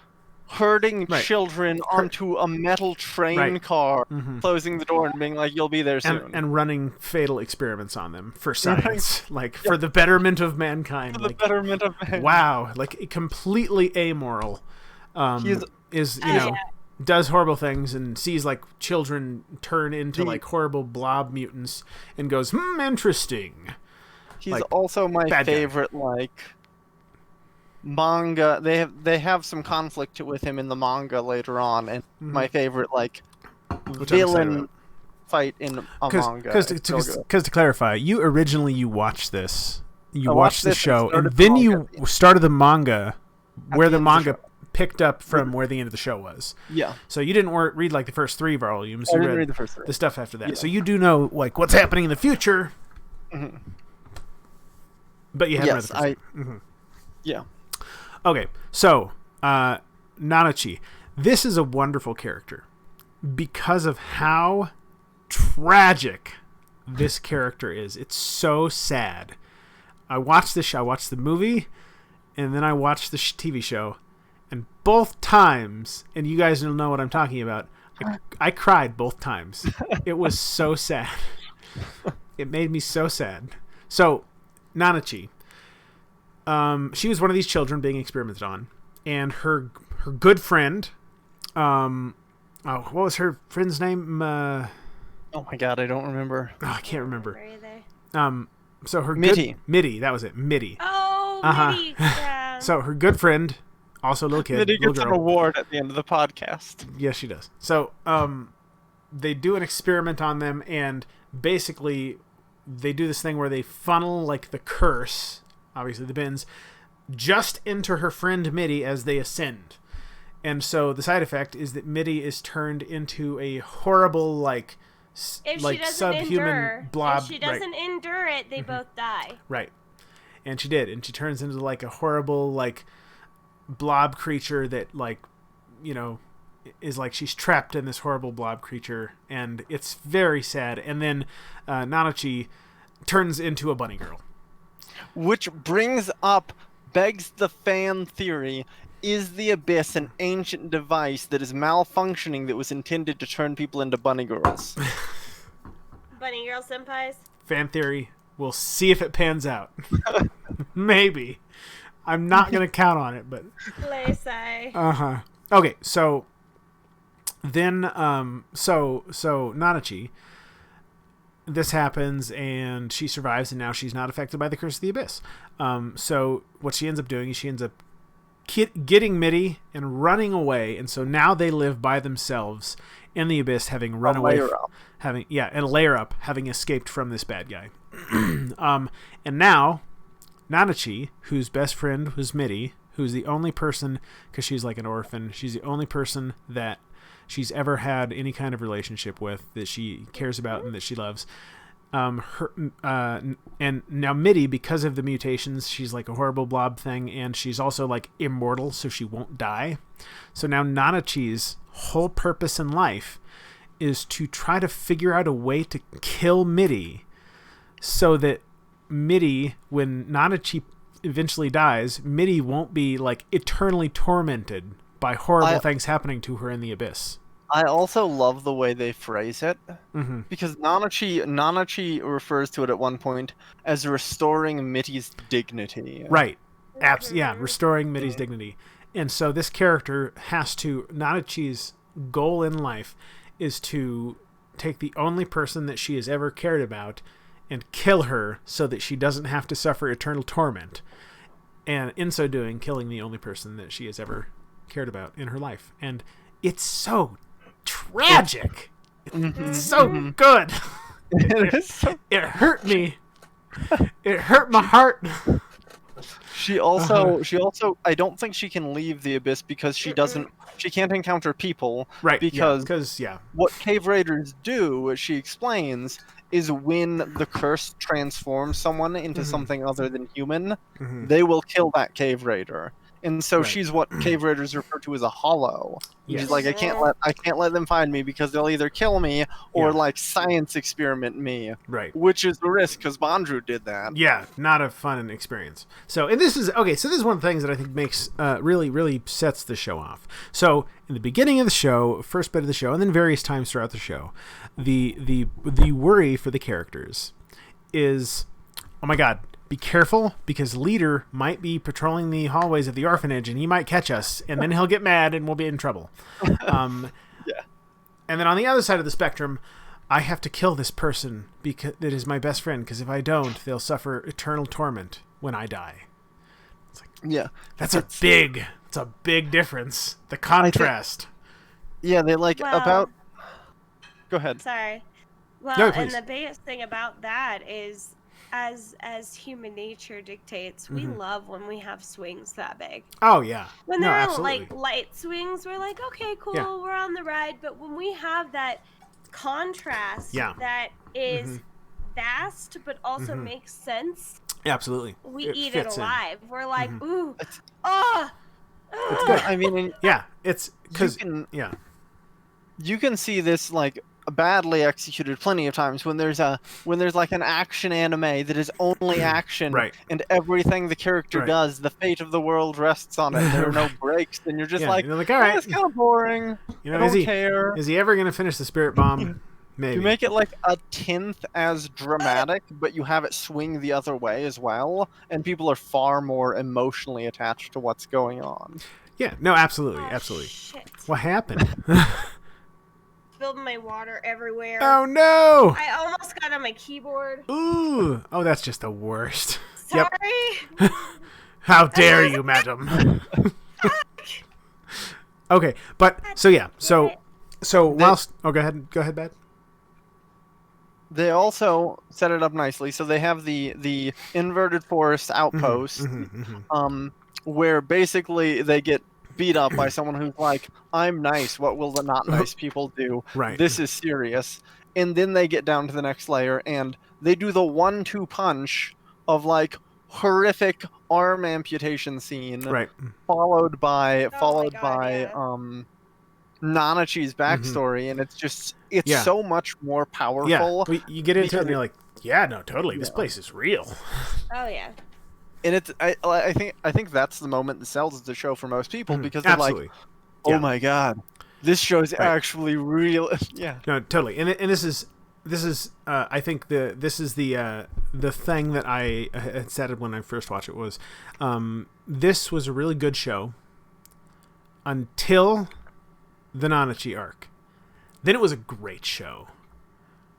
herding Right. children onto a metal train Right. car, Mhm. closing the door and being like, "You'll be there soon." And running fatal experiments on them for science, like for the betterment of mankind. For the Like, betterment of man. wow, like completely amoral. He's- Is Oh, you know yeah. does horrible things and sees like children turn into The- like horrible blob mutants and goes, interesting. He's like, also my bad guy. favorite like manga. They have some conflict with him in the manga later on, and my favorite like Which I'm excited villain about. fight in a manga. Because It's so good. to clarify, you originally watched this. You I watched watched the this and show, started and the then manga you at the end. started the manga where the the end of the manga picked up from where the end of the show was. Yeah, So you didn't read like the first 3 volumes. I You didn't read the first 3. the stuff after that. Yeah. So you do know like what's happening in the future, Mhm. but you haven't read Yes, the first one. Yeah. Okay, so Nanachi. This is a wonderful character because of how tragic this character is. It's so sad. I watched this show, I watched the movie, and then I watched the TV show, and both times, and you guys will know what I'm talking about, I cried both times. It was so sad. It made me so sad. So, Nanachi, she was one of these children being experimented on, and her good friend, what was her friend's name? Oh my god, I don't remember. I can't remember. Where are they? So her Mitty. Mitty, that was it, Mitty. Oh, Uh-huh. Mitty. Yeah. So her good friend, also a little kid, Did he little get an girl. award at the end of the podcast? Yes, she does. So, they do an experiment on them, and basically, they do this thing where they funnel like the curse, obviously the bins, just into her friend Mitty as they ascend. And so the side effect is that Mitty is turned into a horrible like if like she doesn't subhuman endure, blob. if she doesn't endure it, they both die. Right. And she did, and she turns into like a horrible like blob creature that like, you know, is like she's trapped in this horrible blob creature, and it's very sad. And then Nanachi turns into a bunny girl. Which begs the fan theory: is the Abyss an ancient device that is malfunctioning that was intended to turn people into bunny girls? Bunny girl senpais. Fan theory. We'll see if it pans out. Maybe. I'm not gonna count on it, but Laysai. okay. So then, so Nanachi. This happens, and she survives, and now she's not affected by the curse of the Abyss. So what she ends up doing is she ends up getting Mitty and running away, and so now they live by themselves in the Abyss, having run away, having escaped from this bad guy. And now Nanachi, whose best friend was Mitty, who's the only person, because she's like an orphan, she's the only person that she's ever had any kind of relationship with, that she cares about and that she loves. And now Mitty, because of the mutations, she's like a horrible blob thing, and she's also like immortal, so she won't die. So now Nanachi's whole purpose in life is to try to figure out a way to kill Mitty, so that Mitty, when Nanachi eventually dies, Mitty won't be like eternally tormented by horrible things happening to her in the Abyss. I also love the way they phrase it, because Nanachi refers to it at one point as restoring Mitty's dignity. Right. Yeah, restoring Mitty's dignity. And so this character has to, Nanachi's goal in life is to take the only person that she has ever cared about and kill her so that she doesn't have to suffer eternal torment. And in so doing, killing the only person that she has ever cared about in her life. And it's so tragic. It's so good. It is so- It hurt me. It hurt my heart. She also I don't think she can leave the abyss because she can't encounter people. Right. Because yeah. what cave raiders do, as she explains, is when the curse transforms someone into something other than human, they will kill that cave raider. And so Right. she's what cave raiders refer to as a hollow. Yes. She's like, I can't let them find me because they'll either kill me or like science experiment me. Right. Which is the risk because Bondru did that. Yeah, not a fun experience. So, and this is okay. So, this is one of the things that I think makes really sets the show off. So, in the beginning of the show, first bit of the show, and then various times throughout the show, the worry for the characters is, oh my God, be careful because Leader might be patrolling the hallways of the orphanage and he might catch us, and then he'll get mad and we'll be in trouble. Yeah. And then on the other side of the spectrum, I have to kill this person because that is my best friend, because if I don't, they'll suffer eternal torment when I die. It's like, Yeah. that's a big difference. The contrast. Yeah, they like Well- about. Go ahead. Sorry. Well, No, and please. the biggest thing about that is, as human nature dictates, we love when we have swings that big. Oh yeah. When No, they're absolutely. like light swings, we're like, okay, cool, Yeah. we're on the ride. But when we have that contrast Yeah. that is vast but also Mhm. makes sense, Absolutely. we It eat it fits in. alive. We're like, Mhm. ooh, It's- oh, good. I mean, and Yeah, it's because can- yeah. you can see this like badly executed plenty of times when there's like an action anime that is only action, Right. and everything the character Right. does, the fate of the world rests on it. There are no breaks, and you're just Yeah, like, you're like, all right. it's kind of boring. You I know, don't care. is he ever gonna finish the spirit bomb? Maybe. You make it like a tenth as dramatic, but you have it swing the other way as well, and people are far more emotionally attached to what's going on. Yeah. No. Absolutely. oh, Absolutely. shit. What happened? Spilled my water everywhere. Oh no! I almost got on my keyboard. Ooh. Oh, that's just the worst. Sorry. Yep. How dare you, madam? Okay, but so yeah, so whilst go ahead, Bad. They also set it up nicely, so they have the inverted forest outpost, where basically they get beat up by someone who's like, I'm nice, what will the not nice people do? Right. This is serious. And then they get down to the next layer and they do the 1-2 punch of like horrific arm amputation scene, Right. followed by God, yeah. Nanachi's backstory, and it's Yeah. so much more powerful. Yeah. Well, you get into it and because you're like, yeah, no, totally. This Yeah. place is real. Oh yeah. And I think that's the moment that sells the show for most people, because they're Absolutely. like, oh Yeah. my god, this show is Right. actually real. Yeah. No, totally. And this is I think this is the thing that I had said when I first watched it was this was a really good show until the Nanachi arc. Then it was a great show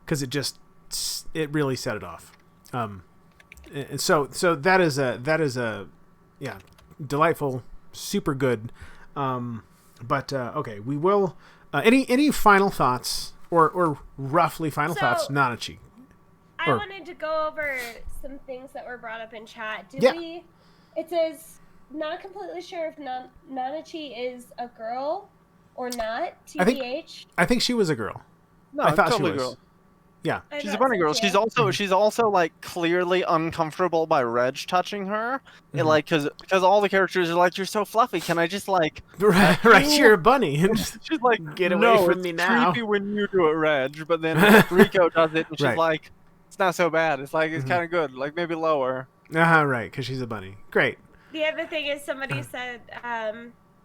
because it really set it off. And so that is a yeah, delightful, super good. But okay, we will. Any final thoughts or roughly final So- thoughts, Nanachi? I Or- wanted to go over some things that were brought up in chat. Yeah. It says, not completely sure if Nanachi is a girl or not, I think- TBH. I think she was a girl. No, I thought totally she was. girl. Yeah. I She's a thought bunny so, girl. too. She's also like clearly uncomfortable by Reg touching her, Mhm. and like because all the characters are like, you're so fluffy. Can I just like? right, you're a bunny. She's like, Get away no, from it's me now." creepy when you do it, Reg. But then Rico does it, and she's Right. like, it's not so bad. It's like it's Mhm. kind of good. Like maybe lower. Right, because she's a bunny. Great. The other thing is somebody said,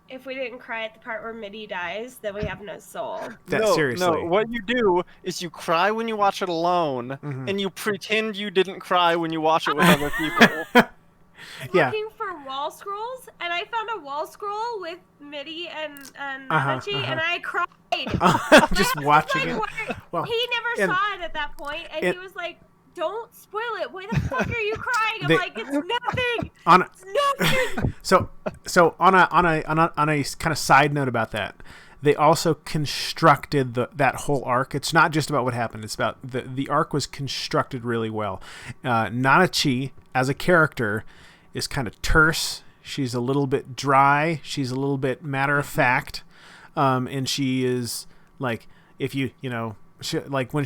if we didn't cry at the part where Mitty dies, then we have no soul. Seriously. No, what you do is you cry when you watch it alone, Mhm. and you pretend you didn't cry when you watch it with other people. Yeah. Looking for wall scrolls, and I found a wall scroll with Mitty and Uh-huh, Nanachi, uh-huh. and I cried. Just I was watching like, it. "What?" Well, He never and- saw it at that point, and and- he was like, "Don't spoil it. Why the fuck are you crying?" I'm They- like, "It's nothing. on It's nothing." so on a kind of side note about that, they also constructed that whole arc. It's not just about what happened. It's about the arc was constructed really well. Nanachi as a character is kind of terse. She's a little bit dry. She's a little bit matter of fact, and she is like, if you know, like when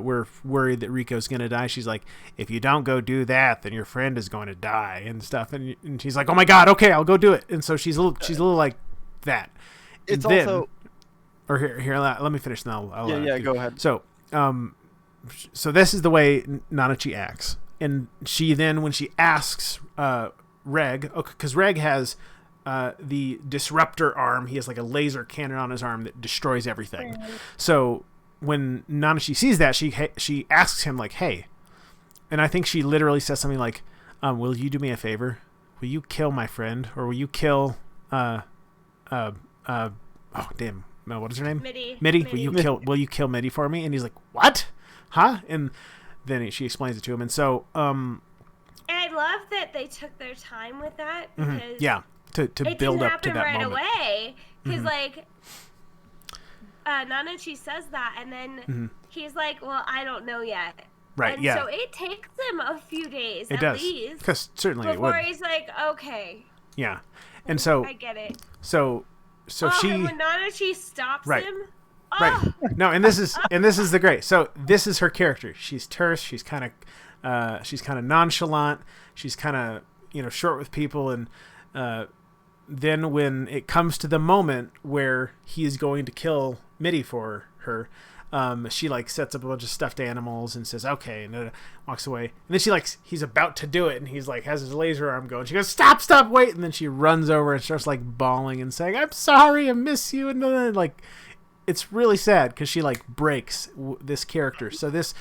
we're worried that Rico's gonna die, she's like, if you don't go do that, then your friend is going to die and stuff. And she's like, oh my god, okay, I'll go do it. And so she's a little like that. It's and then, also or here, let me finish now. yeah, go ahead. So, so this is the way Nanachi acts, and she then, when she asks Reg, because Reg has the disruptor arm, he has like a laser cannon on his arm that destroys everything. So when Nanachi sees that, she asks him like, "Hey," and I think she literally says something like, "Will you do me a favor? Will you kill my friend, or will you kill oh damn, no, what is her name? Mitty. Will you kill Mitty for me?" And he's like, "What? Huh?" And then she explains it to him, and so and I love that they took their time with that, because to build up to that right moment away, because like Nanachi says that, and then he's like, "Well, I don't know yet." Right. And yeah. so it takes him a few days It at does. least, Because certainly it would. before he's like, "Okay." Yeah. And so I get it. So she. And when Nanachi stops Right. him. Right. No, and this is the great. So this is her character. She's terse. She's kind of nonchalant. She's kind of short with people, and then when it comes to the moment where he is going to kill Mitty for her, she like sets up a bunch of stuffed animals and says okay, and then walks away. And then he's about to do it, and he's like has his laser arm going. She goes, stop, wait, and then she runs over and starts like bawling and saying, "I'm sorry, I miss you," and then like. It's really sad because she like breaks this character. So this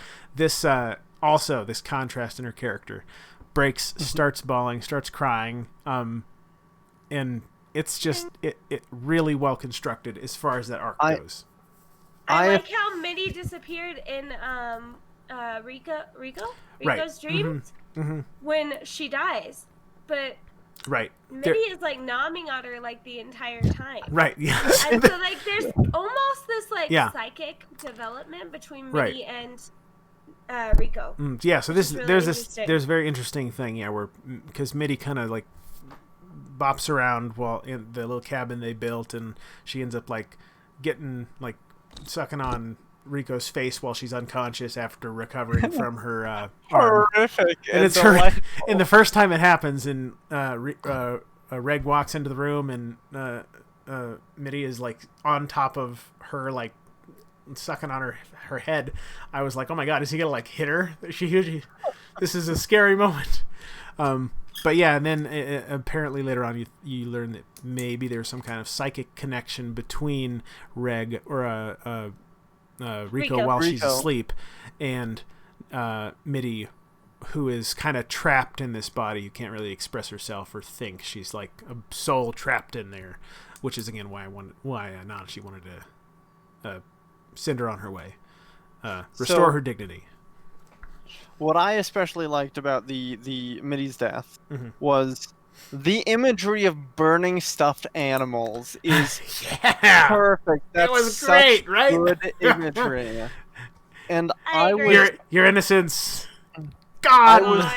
also this contrast in her character breaks, starts bawling, starts crying, and it's just it really well constructed as far as that arc goes. I like how Mitty disappeared in Rico's dreams when she dies, but. Right. Mitty is like nomming on her like the entire time. Right. Yeah. And so like there's almost this like psychic development between Mitty and Rico. Yeah. So there's a very interesting thing. Yeah, where because Mitty kind of like bops around while in the little cabin they built, and she ends up like getting like sucking on Rico's face while she's unconscious after recovering from her arm. Horrific. And it's her. And the first time it happens, and Reg walks into the room, and Mitty is like on top of her, like sucking on her head. I was like, oh my god, is he gonna like hit her? This is a scary moment. But yeah, and then apparently later on you learn that maybe there's some kind of psychic connection between Reg or Rico while she's asleep, and Mitty, who is kind of trapped in this body. You can't really express herself or think. She's like a soul trapped in there, which is again why Nanachi wanted to send her on her way, restore her dignity. What I especially liked about the Mitty's death was the imagery of burning stuffed animals is perfect. That was great, right? Good imagery. And I agree. Your innocence. God.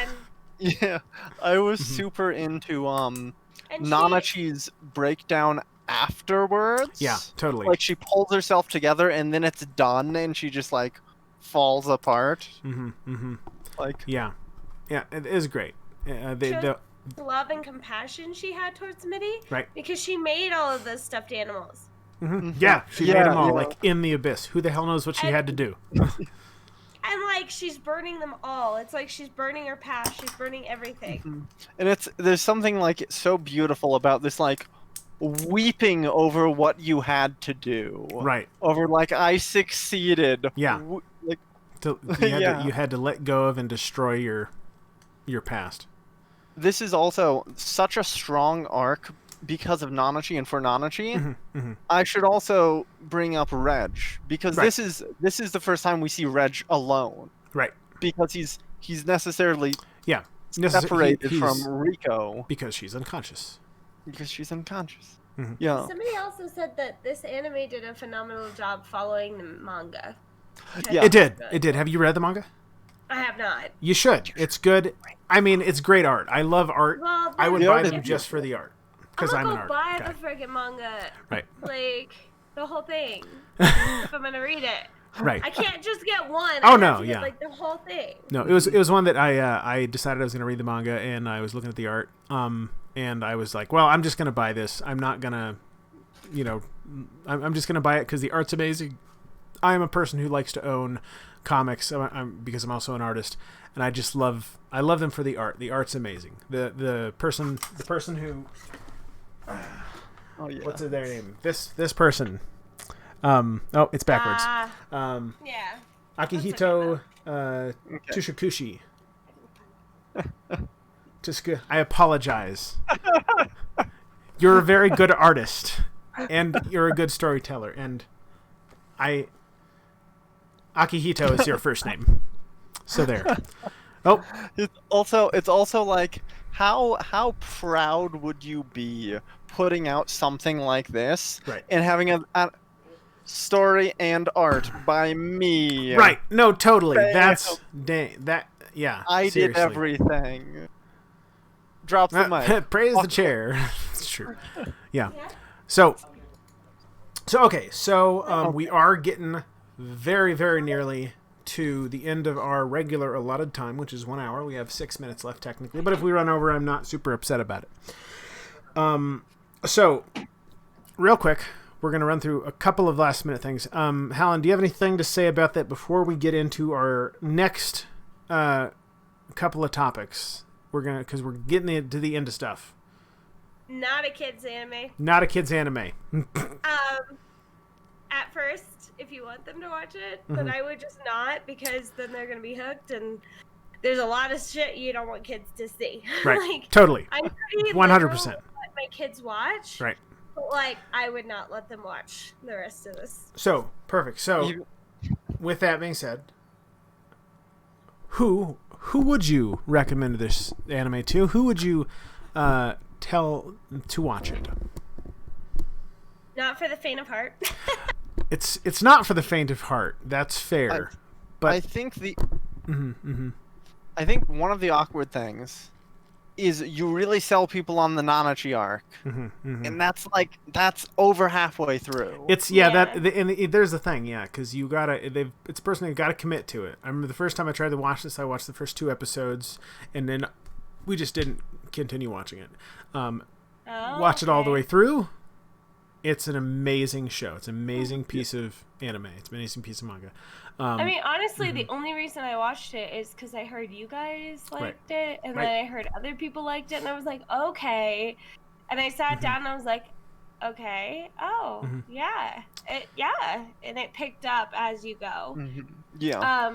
I was super into Nanachi's breakdown afterwards. Yeah, totally. Like she pulls herself together and then it's done and she just like falls apart. Like yeah, it is great. The love and compassion she had towards Mitty, right? Because she made all of those stuffed animals. Yeah, she made them all like in the abyss. Who the hell knows what she had to do? And like she's burning them all. It's like she's burning her past. She's burning everything. And there's something like so beautiful about this, like weeping over what you had to do. Right. Over like I succeeded. Yeah. Like you had to let go of and destroy your past. This is also such a strong arc because of Nanachi and for Nanachi. I should also bring up Reg because this is the first time we see Reg alone. Right. Because he's necessarily separated from Rico because she's unconscious. Yeah. Somebody also said that this anime did a phenomenal job following the manga. Yeah. It did. Have you read the manga? I have not. You should. It's good. I mean, it's great art. I love art. Well, I would The buy art is them just for the art. Because I'm I'm gonna an go art buy guy. the friggin' manga. Right. Like, the whole thing. If I'm gonna read it. Right. I can't just get one. Oh, I have no, to get, yeah. like, the whole thing. No, it was one that I decided I was going to read the manga, and I was looking at the art, and I was like, well, I'm just going to buy this. I'm not going to, I'm just going to buy it because the art's amazing. I'm a person who likes to own comics because I'm also an artist, and I love them for the art. The art's amazing. The person who Oh yeah. what's their name? This person. It's backwards. Yeah. Akihito Tsushikushi. I apologize. You're a very good artist, and you're a good storyteller, and Akihito is your first name. So there. Oh, It's also like how proud would you be putting out something like this Right. and having a story and art by me? right. No, totally. Bam. That's yeah. I seriously. did everything. Drop the mic. Praise the chair. It's true. Yeah. So okay. So we are getting very, very nearly to the end of our regular allotted time, which is 1 hour. We have 6 minutes left technically, but if we run over, I'm not super upset about it. So real quick, we're going to run through a couple of last minute things. Hallen, do you have anything to say about that before we get into our next couple of topics? Because we're getting to the end of stuff. Not a kid's anime. Not a kid's anime. At first, if you want them to watch it, but I would just not, because then they're gonna be hooked, and there's a lot of shit you don't want kids to see. Right. Like, Totally. I'm pretty 100%. liberal with what my kids watch. Right. But like, I would not let them watch the rest of this. So, perfect. So, with that being said, who would you recommend this anime to? Who would you tell to watch it? Not for the faint of heart. It's not for the faint of heart. That's fair. But I think I think one of the awkward things is you really sell people on the Nanachi arc, and that's over halfway through. It's there's the thing, because you gotta. It's a person who gotta commit to it. I remember the first time I tried to watch this, I watched the first 2 episodes, and then we just didn't continue watching it. Watch it all the way through. It's an amazing show. It's an amazing piece of anime. It's an amazing piece of manga. I mean, honestly, the only reason I watched it is because I heard you guys liked it, and then I heard other people liked it, and I was like, okay. And I sat down and I was like, okay, yeah, and it picked up as you go. Yeah.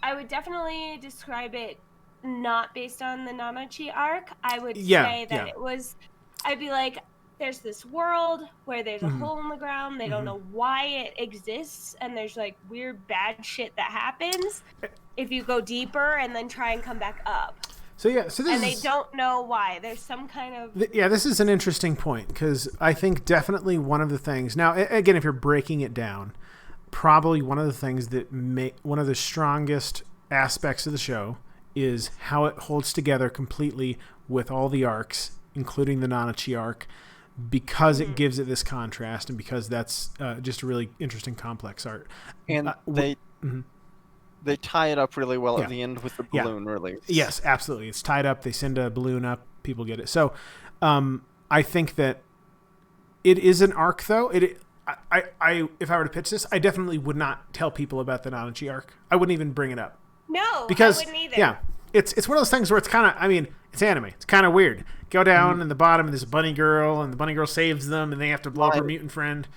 I would definitely describe it not based on the Nanachi arc. I would Yeah, say that it was. I'd be like, there's this world where there's a hole in the ground. They don't know why it exists, and there's like weird bad shit that happens if you go deeper and then try and come back up. So this and they don't know why. There's some kind of this is an interesting point, because I think definitely one of the things. Now, again, if you're breaking it down, probably one of the things that one of the strongest aspects of the show is how it holds together completely with all the arcs, including the Nanachi arc, because it gives it this contrast, and because that's just a really interesting, complex art. And they tie it up really well at the end with the balloon release. Yes, absolutely. It's tied up. They send a balloon up. People get it. So I think that it is an arc, though. If I were to pitch this, I definitely would not tell people about the Nanachi arc. I wouldn't even bring it up. No, because, I wouldn't either. Yeah. It's one of those things where it's kind of, I mean, it's anime. It's kind of weird. Go down in the bottom, and there's a bunny girl, and the bunny girl saves them, and they have to blow up her mutant friend.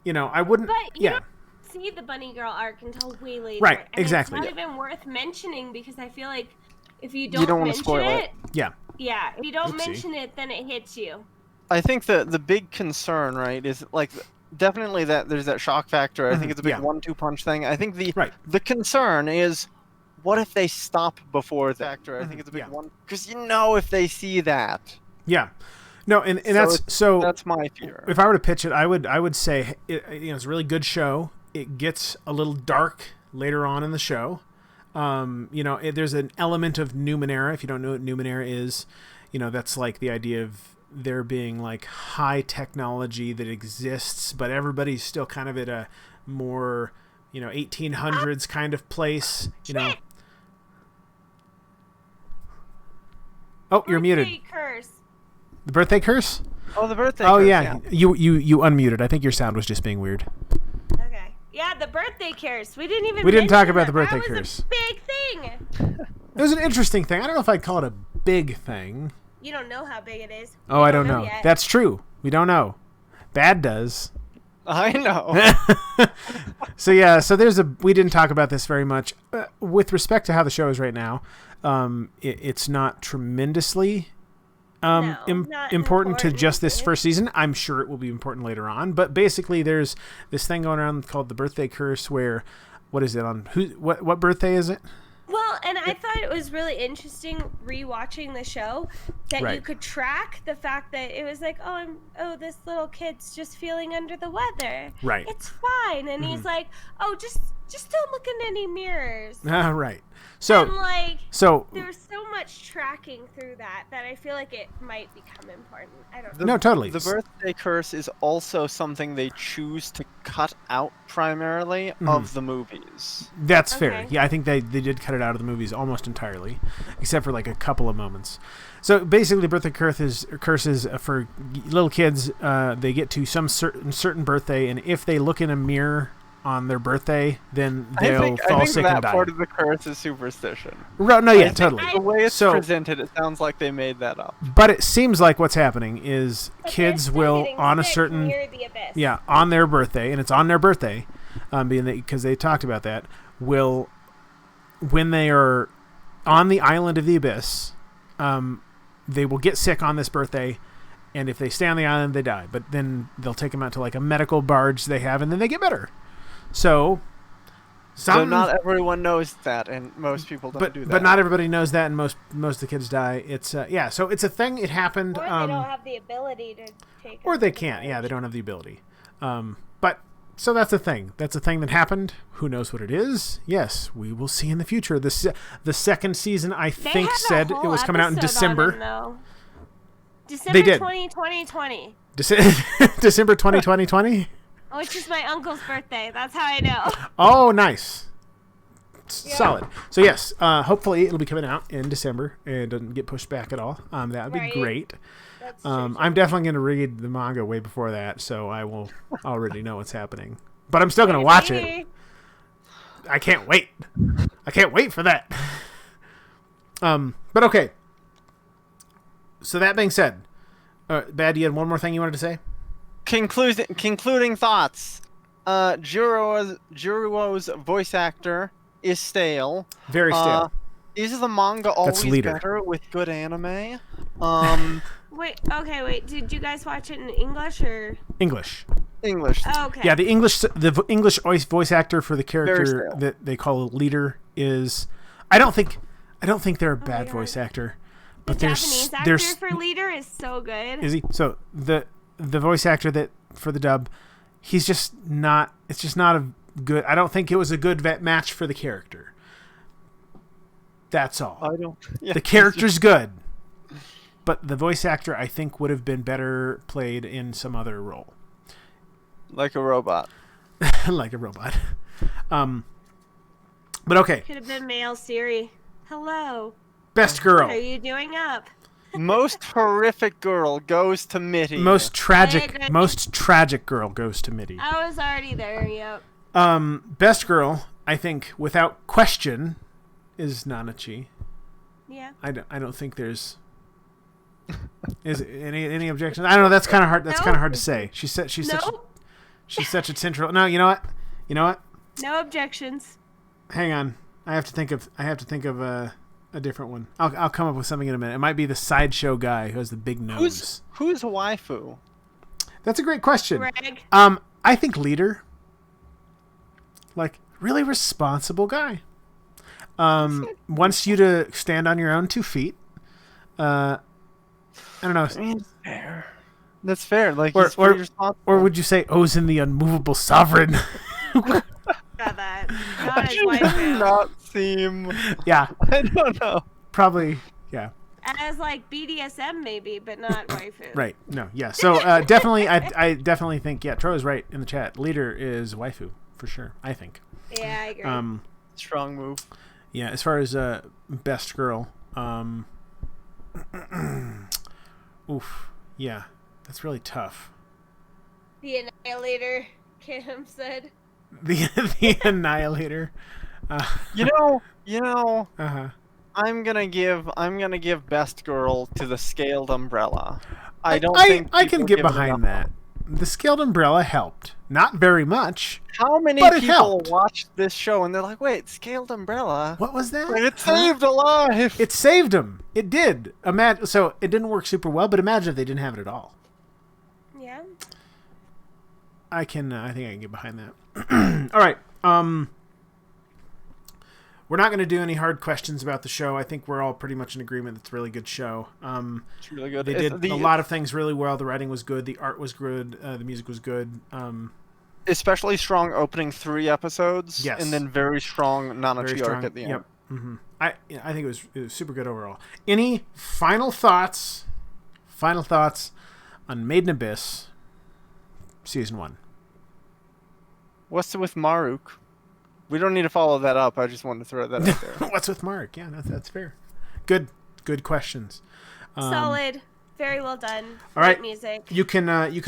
I wouldn't. But you don't see the bunny girl arc until way later. Right, and exactly. It's not even worth mentioning, because I feel like if you don't want to mention spoil it. Yeah. Yeah, if you don't mention it, then it hits you. I think the big concern, right, is like definitely that there's that shock factor. I think it's a big 1-2 punch thing. I think the concern is, what if they stop before the actor? I think it's a big one, because if they see that. Yeah. No, and that's my fear. If I were to pitch it, I would say it's a really good show. It gets a little dark later on in the show. There's an element of Numenera. If you don't know what Numenera is, that's like the idea of there being like high technology that exists, but everybody's still kind of at a more, 1800s kind of place, Oh, you're muted. Curse. The birthday curse? Oh, the birthday Oh, curse, yeah. You unmuted. I think your sound was just being weird. Okay. Yeah, the birthday curse. We didn't even. We didn't talk about that. the birthday that curse. Was a big thing. It was an interesting thing. I don't know if I'd call it a big thing. You don't know how big it is. Oh, I don't know. Yet. That's true. We don't know. Bad does. I know. So we didn't talk about this very much. With respect to how the show is right now, it's not tremendously not important to just this important. first season. I'm sure it will be important later on. But basically, there's this thing going around called the birthday curse where, what is it on? What birthday is it? Well, and I thought it was really interesting rewatching the show that Right. you could track the fact that it was like, this little kid's just feeling under the weather. Right. It's fine. And he's like, just don't look in any mirrors. Right. And So there's so much tracking through that I feel like it might become important. I don't know. no, totally. The birthday curse is also something they choose to cut out primarily Mm-hmm. of the movies. That's fair. Okay. Yeah, I think they did cut it out of the movies almost entirely, except for like a couple of moments. So basically, the birthday curse is for little kids. They get to some certain birthday, and if they look in a mirror on their birthday, then they'll fall sick that and die. part of the curse is superstition. No, yeah, totally. The way it's So- presented, it sounds like they made that up. But it seems like what's happening is But kids they're still will getting on a sick certain near the abyss. on their birthday, and it's on their birthday, because they talked about that. Will when they are on the island of the abyss, they will get sick on this birthday, and if they stay on the island, they die. But then they'll take them out to like a medical barge they have, and then they get better. So not everyone knows that, and most people don't do that. But not everybody knows that, and most of the kids die. It's so it's a thing. It happened. Or they don't have the ability to take. Or them they to can't. the Yeah, they bridge. don't have the ability. But so that's a thing. That's a thing that happened. Who knows what it is? Yes, we will see in the future. The second season, I They think, had a said it whole was coming out in episode on December. him, though. December They did. 2020, December 2020. which is my uncle's birthday. That's how I know. Oh, nice. Yeah. Solid. So yes, hopefully it'll be coming out in December and doesn't get pushed back at all. That would be Right. great. That's true, I'm definitely going to read the manga way before that, so I will already know what's happening. But I'm still going to watch it. Maybe. I can't wait. I can't wait for that. But okay. So that being said, Bad, you had one more thing you wanted to say? Concluding thoughts. Jiruo's voice actor is stale. Very stale. Is the manga always Leader. better with good anime? Wait. Did you guys watch it in English or English. English. Oh, okay? Yeah, the English voice actor for the character stale. that they call Leader is. I don't think they're a bad God. voice actor, The but Japanese actor for leader is so good. Is he? So the voice actor that for the dub, he's just not. It's just not a good. I don't think it was a good match for the character. That's all. I don't. Yeah, The character's good, but the voice actor I think would have been better played in some other role, like a robot. like a robot. But okay, Could have been male Siri. Hello. best What are girl, you doing up? Most horrific girl goes to Mitty. most I agree. tragic girl goes to Mitty. I was already there. Yep. Best girl, I think, without question, is Nanachi. Yeah. I don't think there's is any objections. I don't know. That's kind of hard. That's No. kind of hard to say. She's such a central. No, you know what? No objections. Hang on. I have to think of a different one. I'll come up with something in a minute. It might be the sideshow guy who has the big nose. Who's waifu? That's a great question. Greg. I think Leader. Like really responsible guy. Wants you to stand on your own 2 feet. I don't know. That's fair. That's fair. Like Or- he's pretty responsible. Or would you say Ozen the unmovable sovereign? about that. It Not as does waifu. not seem. Yeah, I don't know. probably. Yeah. As like BDSM maybe, but not waifu. Right. No. Yeah. So definitely, I definitely think Troy's right in the chat. Leader is waifu for sure. I think. Yeah, I agree. Strong move. Yeah. As far as best girl, oof. Yeah, that's really tough. The Annihilator, Kim said. The Annihilator. You know. Uh-huh. I'm gonna give best girl to the Scaled Umbrella. I I can people get give it behind enough. that. The Scaled Umbrella helped. Not very much. How many But it people helped. watched this show and they're like, "Wait, Scaled Umbrella? What was that? It saved a life." It saved him. It did. Imagine. So it didn't work super well, but imagine if they didn't have it at all. Yeah. I think I can get behind that. All right. We're not going to do any hard questions about the show. I think we're all pretty much in agreement. It's a really good show. It's really good. They did a lot of things really well. The writing was good. The art was good. The music was good. Especially strong opening 3 episodes. Yes. And then very strong Nanachi Very arc strong. at the end. Yep. Mm-hmm. I think it was super good overall. Any final thoughts? Final thoughts on Made in Abyss season 1? What's with Maruk? We don't need to follow that up. I just wanted to throw that out there. What's with Mark? Yeah, that's fair. Good questions. Solid. Very well done. All right. Great music. You can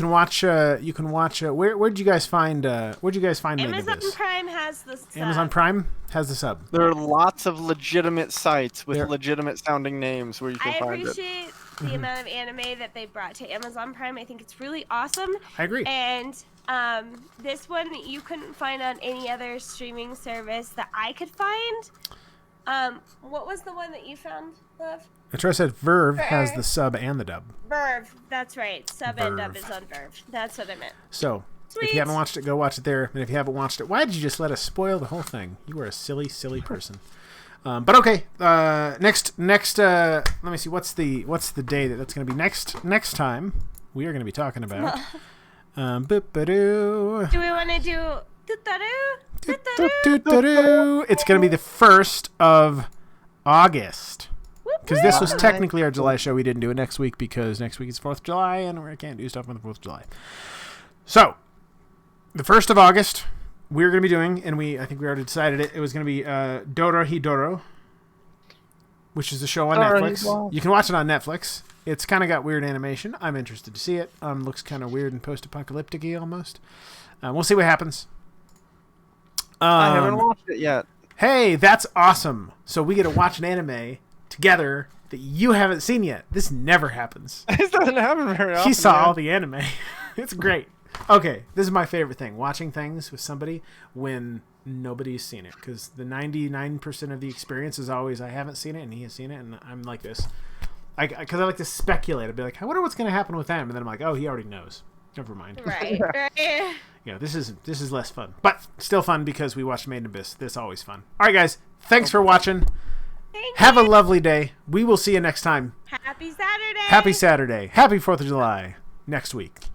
watch. Where'd you guys find Made in Amazon Abyss? Prime has the sub. Amazon Prime has the sub. There are lots of legitimate sites with There- legitimate sounding names where you can I find it. appreciate the amount of anime that they brought to Amazon Prime. I think it's really awesome. I agree. And this one you couldn't find on any other streaming service that I could find. What was the one that you found, Love? I try to said Verve has the sub and the dub. Verve. That's right. Sub and dub Verve. is on Verve. That's what I meant. So if Sweet. you haven't watched it, go watch it there. And if you haven't watched it, why did you just let us spoil the whole thing? You are a silly person. But okay. Next. Let me see. What's the day that's going to be next time? We are going to be talking about. Boop-a-doo. Do we want to do Tutaru? Doo-doo-doo-doo. It's going to be the 1st of August. Because this was technically our July show. We didn't do it next week because next week is 4th of July and I can't do stuff on the 4th of July. So, the 1st of August, we're going to be doing, and I think we already decided it, was going to be Dorohedoro, which is a show on Netflix. Dorohedoro. You can watch it on Netflix. It's kind of got weird animation. I'm interested to see it. Looks kind of weird and post-apocalyptic-y almost. We'll see what happens. I haven't watched it yet. Hey, that's awesome. So we get to watch an anime together that you haven't seen yet. This never happens. This doesn't happen very often. He saw man. all the anime. It's great. Okay, this is my favorite thing. Watching things with somebody when nobody's seen it. Because the 99% of the experience is always, I haven't seen it and he has seen it. And I'm like this. Because I like to speculate. I'd be like, I wonder what's going to happen with them. And then I'm like, oh, he already knows. Never mind. Right. Right. Yeah, this is less fun. But still fun because we watched Made in Abyss. This is always fun. All right, guys. Thanks for watching. Have a lovely day. We will see you next time. Happy Saturday. Happy Saturday. Happy 4th of July next week.